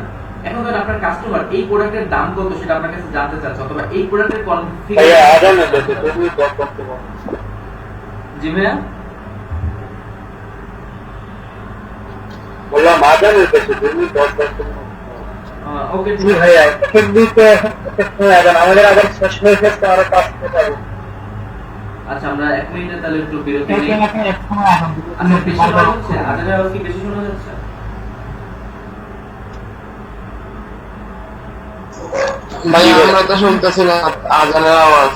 এখন ধরেন আপনার কাস্টমার এই প্রোডাক্টের দাম কত সেটা আপনার কাছে জানতে চাচ্ছে, অথবা এই প্রোডাক্টের কনফিগারেশন। জি ভাইয়া, বললাম আজানের কাছে তুমি 10 ওকে জি ভাইয়া, ফেসবুকে আমাদের আবার শেষ হয়ে গেছে, আরো কাজ করতে পারবো। আচ্ছা, আমরা 1 মিনিটে তাহলে একটু বিরতি নিই। আচ্ছা, বেশি শোনা যাচ্ছে? আজানের আওয়াজ কি বেশি শোনা যাচ্ছে? ভাই আমরা তো শুনতেছি না আজানের আওয়াজ।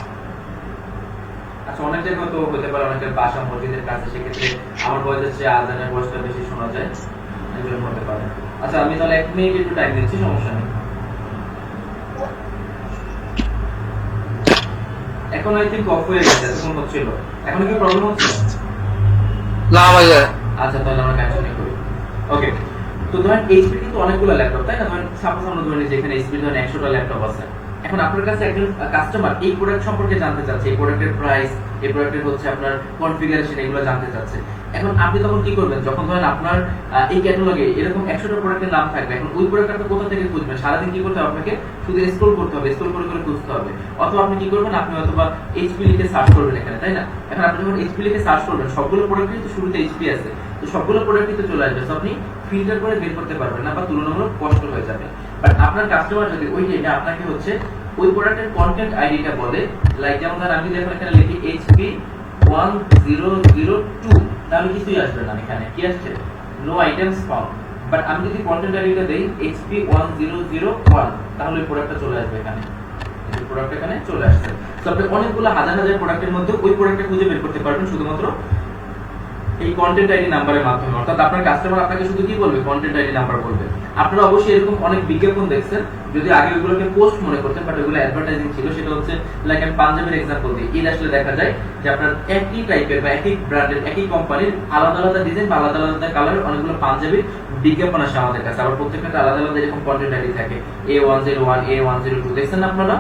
আচ্ছা, অনেক জায়গায় তো হতে পারে, অনেকের বাসা মসজিদের কাছে, সেক্ষেত্রে আমার ভয় যাচ্ছে আজানের ভয়েসটা বেশি শোনা যায়, এগুলো হতে পারে। আচ্ছা, আমি তাহলে 1 মিনিট একটু টাইম দিচ্ছি, সমস্যা নেই। এখন আই থিংক অফ হয়ে গেছে, এতক্ষণ হচ্ছিল। এখন কি প্রবলেম হচ্ছে? না ভাইয়া। আচ্ছা, তাহলে আমরা কন্টিনিউ করি। ওকে, তো ধরেন HP কিন্তু অনেকগুলো ল্যাপটপ, তাই না? ধরেন সাপোজ আমরা ধরে নিই যে এখানে HP ধরেন 100টা ল্যাপটপ আছে। এখন আপনার কাছে একজন কাস্টমার এই প্রোডাক্ট সম্পর্কে জানতে চাচ্ছে, এই প্রোডাক্টের প্রাইস, এই প্রোডাক্টের হচ্ছে আপনার কনফিগারেশন, এগুলো জানতে চাচ্ছে। এখন আপনি তখন কি করবেন, যখন ধরেন আপনার এই ক্যাটালগে এরকম 100টা প্রোডাক্টের নাম থাকবে, এখন ওই প্রোডাক্ট আপনি কোথা থেকে খুঁজবেন? সারাদিন কি করতে হবে আপনাকে? শুধু স্ক্রল করতে হবে, স্ক্রল করে করে খুঁজতে হবে। অথবা আপনি কি করবেন, আপনি অথবা HP লিখে সার্চ করবেন এখানে, তাই না? এখন আপনি যখন HP লিখে সার্চ করবেন, সবগুলো প্রোডাক্টই তো শুরুতে HP আছে, তো সবগুলো প্রোডাক্টই তো চলে আসবে। তো আপনি ফিল্টার করে বের করতে পারবেন না, বা তুলনামূলক কষ্ট হয়ে যাবে। বাট আপনার কাস্টমার যদি ওই যেটা আপনাকে হচ্ছে ওই প্রোডাক্টের কন্টেন্ট আইডিটা বলে, লাইক যেমন ধরেন আমি যদি এখন এখানে লিখি HP 1002, তাহলে কিছুই আসবে না। এখানে কি আসছে, নো আইটেমস ফাউন্ড। বাট আমি যদি কন্টেন্ট আইডিটা দেই HP1001 তাহলে ওই প্রোডাক্টটা চলে আসবে এখানে, এই প্রোডাক্ট এখানে চলে আসছে। তো আপনি অনেকগুলো হাজার হাজার প্রোডাক্টের মধ্যে ওই প্রোডাক্টটা খুঁজে বের করতে পারবেন শুধুমাত্র এই কন্টেন্ট আইডি নাম্বারের মাধ্যমে। অর্থাৎ আপনার কাস্টমার আপনাকে শুধু কি বলবে, কন্টেন্ট আইডি নাম্বার বলবে। আপনারা অবশ্যই এরকম অনেক বিজ্ঞাপন দেখছেন, যদি আগে ওগুলোকে পোস্ট মনে করতেন, বাট ওগুলো অ্যাডভার্টাইজিং ছিল। সেটা হচ্ছে লাইক আমি পাঞ্জাবের এক্সাম্পল দিই, ঈদ আসলে দেখা যায় যে আপনার একই টাইপের বা একই ব্র্যান্ডের একই কোম্পানির আলাদা আলাদা ডিজাইন বা আলাদা আলাদা কালারের অনেকগুলো পাঞ্জাবির বিজ্ঞাপন আসে আমাদের কাছে। আবার প্রত্যেকটা আলাদা আলাদা এরকম কন্টেন্ট আইডি থাকে, A101 A102 দেখছেন না আপনারা?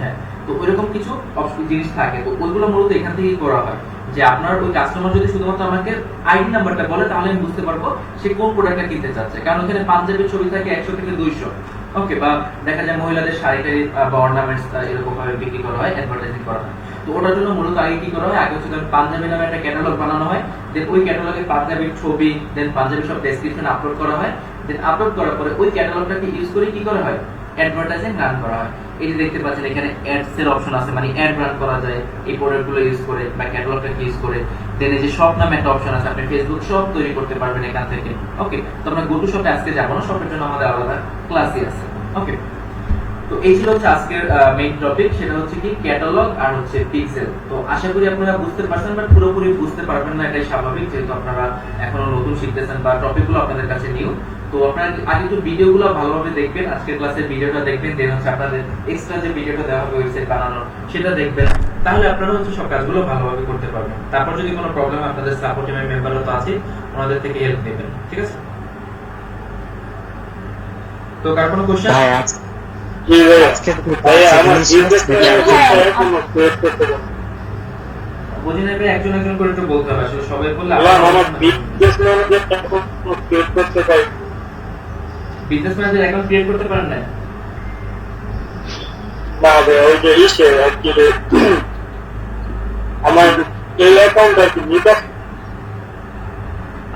হ্যাঁ, তো ওইরকম কিছু জিনিস থাকে, তো ওইগুলো মূলত এখান থেকেই করা হয়। যে আপনার ওই কাস্টমার যদি শুধুমাত্র আমাকে আইডি নাম্বারটা বলে তাহলে আমি বুঝতে পারবো সে কোন প্রোডাক্টটা কিনতে চাচ্ছে। কারণ এখানে পাঞ্জাবের ছবি থাকে 100 থেকে 200, ওকে, বা দেখা যায় মহিলাদের শাড়ি টাড়ি বা অর্নামেন্টস এরকম ভাবে বিক্রি করা হয়, অ্যাডভার্টাইজিং করা হয়। তো ওটার জন্য মূলত আগে কি করা হয়, আগে হচ্ছে পাঞ্জাবি নামে একটা ক্যাটালগ বানানো হয়, দেন ওই ক্যাটালগে পাঞ্জাবির ছবি, দেন পাঞ্জাবি সব ডেসক্রিপশন আপলোড করা হয়, দেন আপলোড করার পরে ওই ক্যাটালগটাকে ইউজ করে কি করা হয়, অ্যাডভার্টাইজিং রান করা হয়। এই যে দেখতে পাচ্ছেন এখানে অ্যাডস এর অপশন আছে, মানে অ্যাড রান করা যায় এই প্রোডাক্টগুলো ইউজ করে বা ক্যাটালগটাকে ইউজ করে। দেন এই যে শপ নামে একটা অপশন আছে, আপনি ফেসবুক শপ তৈরি করতে পারবেন এখান থেকে। ওকে, তো আমরা গো টু শপে আজকে যাব না, শপের জন্য আমাদের আলাদা ক্লাসই আছে। ওকে, তো এই ছিল হচ্ছে আজকের মেইন টপিক, সেটা হচ্ছে কি ক্যাটালগ আর হচ্ছে পিক্সেল। তো আশা করি আপনারা বুঝতে পারছেন, বাট পুরোপুরি বুঝতে পারবেন না, এটাই স্বাভাবিক, যেহেতু আপনারা এখনো নতুন শিখতেছেন বা টপিকগুলো আপনাদের কাছে নিউ। তো আপনারা আগে একটু ভিডিওগুলো ভালোভাবে দেখবেন, আজকের ক্লাসের ভিডিওটা দেখবেন, দেন হচ্ছে আপনাদের এক্সট্রা যে ভিডিওটা দেওয়া হবে ওয়েবসাইট বানানোর সেটা দেখবেন, তাহলে আপনারা হচ্ছে সব কাজগুলো ভালোভাবে করতে পারবেন। তারপর যদি কোনো প্রবলেম আপনাদের সাপোর্ট টিমের মেম্বাররা তো আছে, ওনাদের থেকে হেল্প নেবেন, ঠিক আছে? তো কার কোনো কোশ্চেন? বুঝি নেবে, একজন একজন করে একটু বলতে হবে, আসলে সবাই বললে বিজনেস ম্যানেজার অ্যাকাউন্ট ক্রিয়েট করতে পারেন না? না ওই যে ইসে আর কি আমার এই অ্যাকাউন্ট আর কি নিতে।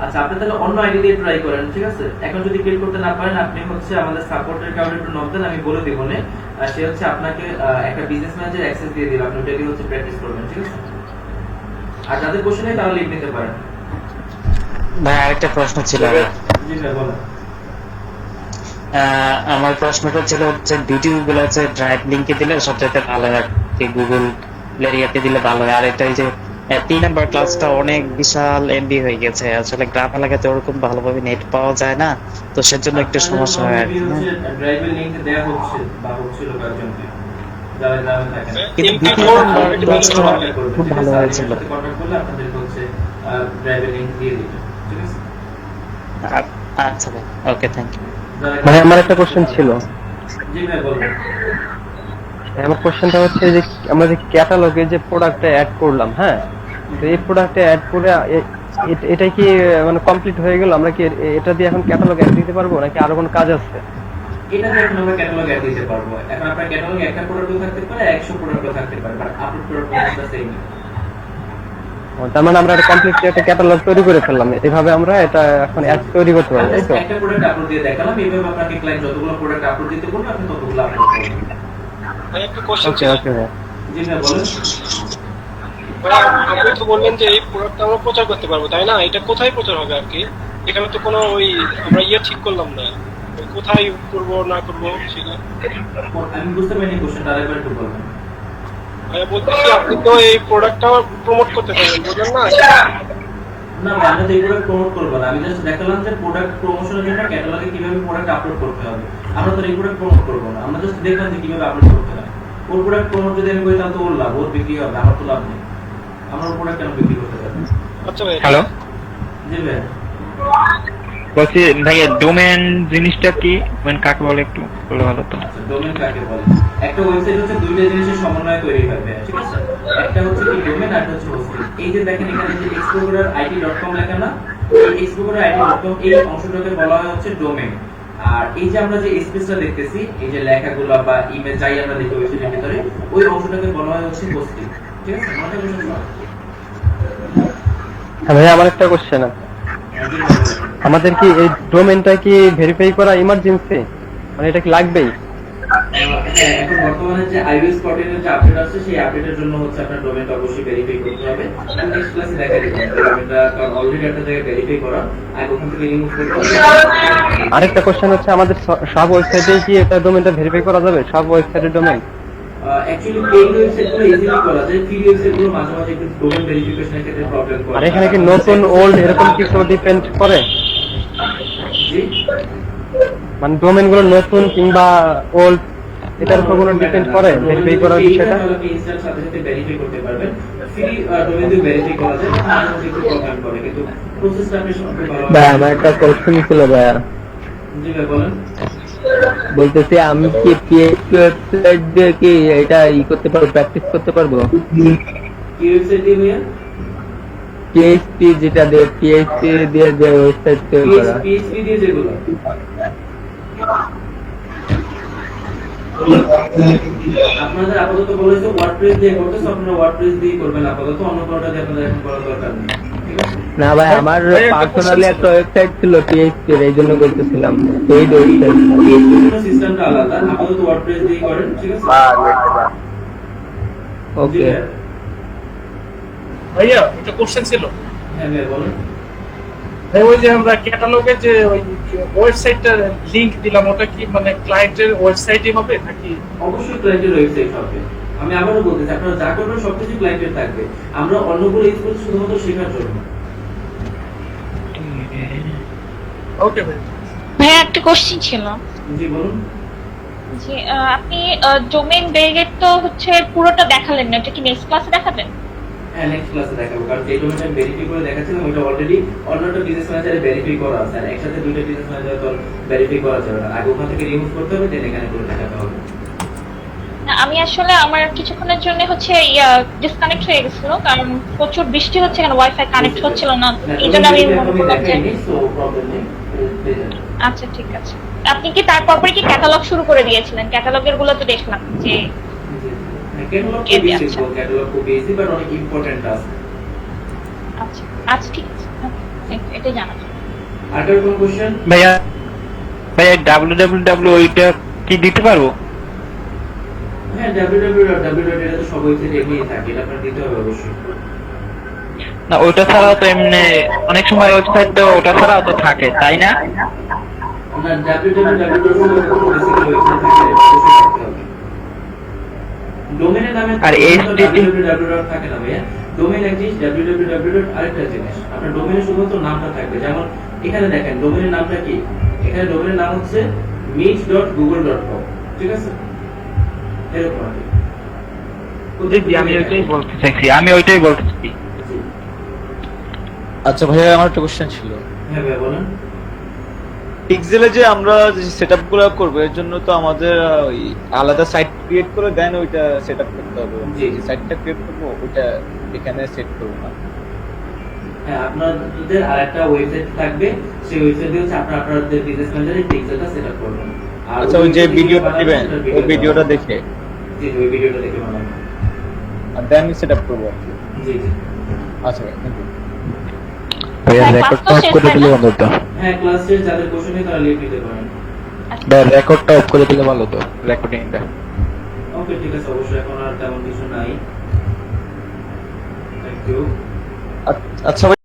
আচ্ছা, আপনি তাহলে অন্য আইডি দিয়ে ট্রাই করেন, ঠিক আছে? এখন যদি ক্রিয়েট করতে না পারেন, আপনি হচ্ছে আমাদের সাপোর্টের কাউকে একটু নক দেন, আমি বলে দিব না, সে হচ্ছে আপনাকে একটা বিজনেস ম্যানেজার অ্যাক্সেস দিয়ে দিবে, আপনি ওটা দিয়ে হচ্ছে প্র্যাকটিস করবেন, ঠিক আছে? আর যাদের কোশ্চেন নেই তারা লিখ নিতে পারেন। ভাই আরেকটা প্রশ্ন ছিল। জি ভাই বলেন। আমার প্রশ্নটা ছিল হচ্ছে ভিডিও গুলো হচ্ছে ড্রাইভ লিঙ্কে দিলে সবচেয়ে ভালো হয়, গুগল এরিয়াতে দিলে ভালো হয়। আর এটা যে 3 নাম্বার ক্লাসটা অনেক বিশাল এমবি হয়ে গেছে, আসলে গ্রাম এলাকাতে ওরকম ভালোভাবে নেট পাওয়া যায় না, তো সেজন্য একটু সমস্যা হয় আর কি। ড্রাইভের লিংক দেয়া হচ্ছে বা হচ্ছিল কয়েকজনকে, যারা যারা থাকেন, কিন্তু দ্বিতীয় ক্লাসটা খুব ভালো হয়েছিল। কন্টাক্ট করলে আপনাদের হচ্ছে ড্রাইভের লিংক দিয়ে দিবে, ঠিক আছে? আচ্ছা ভাই, ওকে, থ্যাংক ইউ। মানে আমার একটা কোশ্চেন ছিল। জি ভাই বলুন। আমার কোশ্চেনটা হচ্ছে যে আমরা যে ক্যাটালগে যে প্রোডাক্টটা অ্যাড করলাম, হ্যাঁ, তো এই প্রোডাক্টে অ্যাড করে এটা কি মানে কমপ্লিট হয়ে গেল? আমরা কি এটা দিয়ে এখন ক্যাটালগ অ্যাড দিতে পারবো নাকি আরো কোনো কাজ আছে? এটা দিয়ে এখন আমরা ক্যাটালগ অ্যাড দিতে পারবো। এখন আপনার ক্যাটালগে একটা প্রোডাক্টও থাকতে পারে, 100 প্রোডাক্টও থাকতে পারে, বাট আপলোড করার প্রসেসটা সেম। তার মানে আমরা একটা কমপ্লিট একটা ক্যাটালগ তৈরি করে ফেললাম, এভাবে আমরা এটা এখন অ্যাড তৈরি করতে পারবো, তাই তো? একটা প্রোডাক্ট আপলোড দিয়ে দেখালাম, এইভাবে আপনাকে ক্লায়েন্ট যতগুলো প্রোডাক্ট আপলোড দিতে বলবে আপনি ততগুলো আপলোড করবেন। ভাই একটা কোশ্চেন ওকে ছিল। ওকে ভাই। জি ভাই বলেন। ভাই আপনি তো বললেন যে এই প্রোডাক্টটা আমরা প্রচার করতে পারবো, তাই না? এটা কোথায় প্রচার হবে আর কি? এখানে তো কোনো ওই আমরা ঠিক করলাম না, কোথায় করব না করব সেটা। আমি বুঝতে পারিনি কোশ্চেনটা, আরেকবার একটু বলবেন। ভাই বলতেছি আপনি তো এই প্রোডাক্টটা প্রমোট করতে পারবেন, বললেন না? না ভাই, আমরা তো এই প্রোডাক্ট প্রমোট করবো না, আমি জাস্ট দেখালাম যে প্রোডাক্ট প্রমোশনের জন্য ক্যাটালগে কিভাবে প্রোডাক্ট আপলোড করতে হবে। আমরা তো এই প্রোডাক্ট প্রমোট করবো না, আমরা জাস্ট দেখলাম যে কিভাবে আপলোড করতে হয়। ওর প্রোডাক্ট প্রমোট যদি আমি করি তাহলে তো ওর লাভ, ওর বিক্রি হবে, আমার তো লাভ নেই। আমরা ওর প্রোডাক্ট কেন বিক্রি করতে পারবো? আচ্ছা ভাই। হ্যালো, জি ভাই বলছি ভাইয়া ডোমেন জিনিসটা কি, মানে কাকে বলে একটু বলে ভালো তো। আচ্ছা, ডোমেন কাকে বলে? একটা ওয়েবসাইট হচ্ছে দুইটা জিনিসের সমন্বয়ে তৈরি হয়, ঠিক আছে? একটা হচ্ছে কি ডোমেন, আর একটা হচ্ছে হোস্টিং। এই যে দেখেন এখানে যে explorer.it.com লেখা না, এই explorer.it.com এই অংশটাকে বলা হয় হচ্ছে ডোমেন। আর এই যে আমরা যে স্পেসটা দেখতেছি, এই যে লেখাগুলো বা ইমেজ যাই আমরা দেখি ওয়েবসাইটের ভিতরে, ওই অংশটাকে বলা হয় হচ্ছে হোস্টিং, ঠিক আছে? মনে বুঝতে পারছেন? হ্যাঁ ভাই, আমার একটা কোশ্চেন আছে। আমাদের কি এই ডোমেনটা কি ভেরিফাই করা ইমার্জেন্সি, মানে এটা কি লাগবেই? হ্যাঁ, এখন বর্তমানে যে iOS 14 এর যে আপডেট আছে সেই আপডেটের জন্য হচ্ছে আপনার ডোমেইনটা অবশ্যই ভেরিফাই করতে হবে। নেক্সট ক্লাসে দেখা যাবে ডোমেইনটা, কারণ অলরেডি একটা জায়গায় ভেরিফাই করা, আর ওখান থেকে রিমুভ করতে হবে। আরেকটা কোশ্চেন হচ্ছে আমাদের সব ওয়েবসাইটে কি এটা ডোমেইনটা ভেরিফাই করা যাবে, সব ওয়েবসাইটের ডোমেইন? অ্যাকচুয়ালি পেইড ওয়েবসাইটগুলো ইজিলি করা যায়, ফ্রি ওয়েবসাইটগুলো মাঝে মাঝে একটু ডোমেইন ভেরিফিকেশনের ক্ষেত্রে প্রবলেম করে। আর এখানে কি নতুন ওল্ড এরকম কিছু ডিপেন্ড করে, জি, মানে ডোমেইন গুলো নতুন কিংবা ওল্ড এটার উপর কোনো ডিপেন্ড করে ভেরিফাই করার বিষয়টা? আপনি ইনস্ট্যান্ট সাথে সাথে ভেরিফাই করতে পারবেন, ফ্রি ডোমেইন দিয়ে ভেরিফাই করা যায়, মাঝে মাঝে একটু প্রবলেম করে, কিন্তু প্রসেসটা আপনি সম্পূর্ণ ভালো। ভাই আমার একটা কোশ্চেন ছিল ভাইয়া, জি ভাই বলেন। বলতেছি আমি কি পিএইচপি ওয়েবসাইট দিয়ে কি এটা করতে পারবো, প্র্যাকটিস করতে পারবো? কি ওয়েবসাইট দিয়ে ভাইয়া? পিএইচপি যেটা দিয়ে, পিএইচপি দিয়ে যে ওয়েবসাইট তৈরি করা। পিএইচপি দিয়ে যেগুলো আপনাদের আপাতত বলেছে ওয়ার্ডপ্রেস দিয়ে করতে, সো আপনারা ওয়ার্ডপ্রেস দিয়ে করবেন আপাতত, অন্য কোনোটা দিয়ে আপনাদের এখন করার দরকার নেই, ঠিক আছে? না ভাই, আমার পার্সোনালি একটা ওয়েবসাইট ছিল পিএইচপি এর, এই জন্য করতেছিলাম পেইড ওয়েবসাইট। সিস্টেমটা আলাদা, আপাতত ওয়ার্ডপ্রেস দিয়ে করেন, ঠিক আছে? ওকে। ভাইয়া একটা কোশ্চেন ছিল। হ্যাঁ ভাই বলেন। ভাই ওই যে আমরা ক্যাটালগে যে ওই ওয়েবসাইটটার লিংক দিলাম, ওটা কি মানে ক্লায়েন্টের ওয়েবসাইটই হবে নাকি? অবশ্যই ক্লায়েন্টের ওয়েবসাইট হবে। আমি আবারও বলতেছি, আপনারা যা করবেন সবকিছু ক্লায়েন্টের থাকবে, আমরা অন্যগুলো ইউজ করছি শুধুমাত্র শেখার জন্য। ওকে ভাই। ভাইয়া একটা কোশ্চেন ছিল জি বলুন। যে আপনি ডোমেইন ভেরিফাই তো হচ্ছে পুরোটা দেখালেন না, এটা কি নেক্সট ক্লাসে দেখাবেন? হ্যাঁ নেক্সট ক্লাসে দেখাবো, কারণ যে ডোমেইনটা আমি ভেরিফাই করে দেখাচ্ছিলাম ওটা অলরেডি অন্যটা বিজনেস ম্যানেজারে ভেরিফাই করা আছে, আর একসাথে দুইটা বিজনেস ম্যানেজার তো ভেরিফাই করা যাবে না, আগে ওখান থেকে রিমুভ করতে হবে, দেন এখানে করে দেখাতে হবে। না, আমি আসলে আমার কিছুক্ষণের জন্য হচ্ছে ডিসকানেক্ট হয়ে গেছিল, কারণ প্রচুর বৃষ্টি হচ্ছে, কারণ ওয়াইফাই কানেক্ট হচ্ছিল না, এই জন্য আমি মনে করলাম যে প্রবলেম নেই। আচ্ছা ঠিক আছে। আপনি কি তারপর কি ক্যাটালগ শুরু করে দিয়েছিলেন? ক্যাটালগের গুলো তো দেখলাম যে ক্যাটালগ খুব বেশি বাট অনেক ইম্পর্টেন্ট আছে। আচ্ছা আচ্ছা ঠিক আছে, এটাই জানা ছিল। আর কোন কোশ্চেন? ভাইয়া www ওইটা কি দিতে পারবো? হ্যাঁ www এটা তো সব ওয়েবসাইটে এমনিই থাকে, এটা আপনার দিতে হবে অবশ্যই। না ওইটা ছাড়াও তো এমনি অনেক সময় ওয়েবসাইট তো ওটা ছাড়াও তো থাকে, তাই না? না www ডোমেইনের নামে আর www থাকে না ভাইয়া, ডোমেইন এক জিনিস, www আরেকটা জিনিস। আপনার ডোমেইনের শুধুমাত্র নামটা থাকবে, যেমন এখানে দেখেন ডোমেইনের নামটা কি, এখানে ডোমেইনের নাম হচ্ছে meet.google.com, ঠিক আছে? এরকম আর কি। আমি ওইটাই বলতে চাইছি, আচ্ছা ভাইয়া, আমার একটা কোশ্চেন ছিল। হ্যাঁ ভাইয়া বলেন। পিক্সেলে যে আমরা সেটআপ গুলো করবো, এর জন্য তো আমাদের ওই আলাদা সাইট ক্রিয়েট করে দেন ওইটা সেটআপ করতে হবে। জি। সাইটটা ক্রিয়েট করবো, ওইটা এখানে সেট করবো না। হ্যাঁ আপনাদের আরেকটা ওয়েবসাইট থাকবে, সেই ওয়েবসাইটে হচ্ছে আপনাদের বিজনেস ম্যানেজারের পিক্সেলটা সেটআপ করবেন। আর আচ্ছা, ওই যে ভিডিওটা দিবেন ওই ভিডিওটা দেখে, জি ওই ভিডিওটা দেখে বানাবেন, আর দেন সেটআপ করবো আর কি। জি জি। আচ্ছা ভাই, থ্যাংক ইউ। ভাইয়া রেকর্ডটা অফ করে দিলে ভালো হতো। হ্যাঁ ক্লাস শেষ যাদের কোশ্চেন নেই তারা লিভ দিতে পারেন। ভাইয়া রেকর্ডটা অফ করে দিলে ভালো হতো, রেকর্ডিংটা। ওকে ঠিক আছে, অবশ্যই এখন আর তেমন কিছু নাই। Thank you. আচ্ছা ভাই।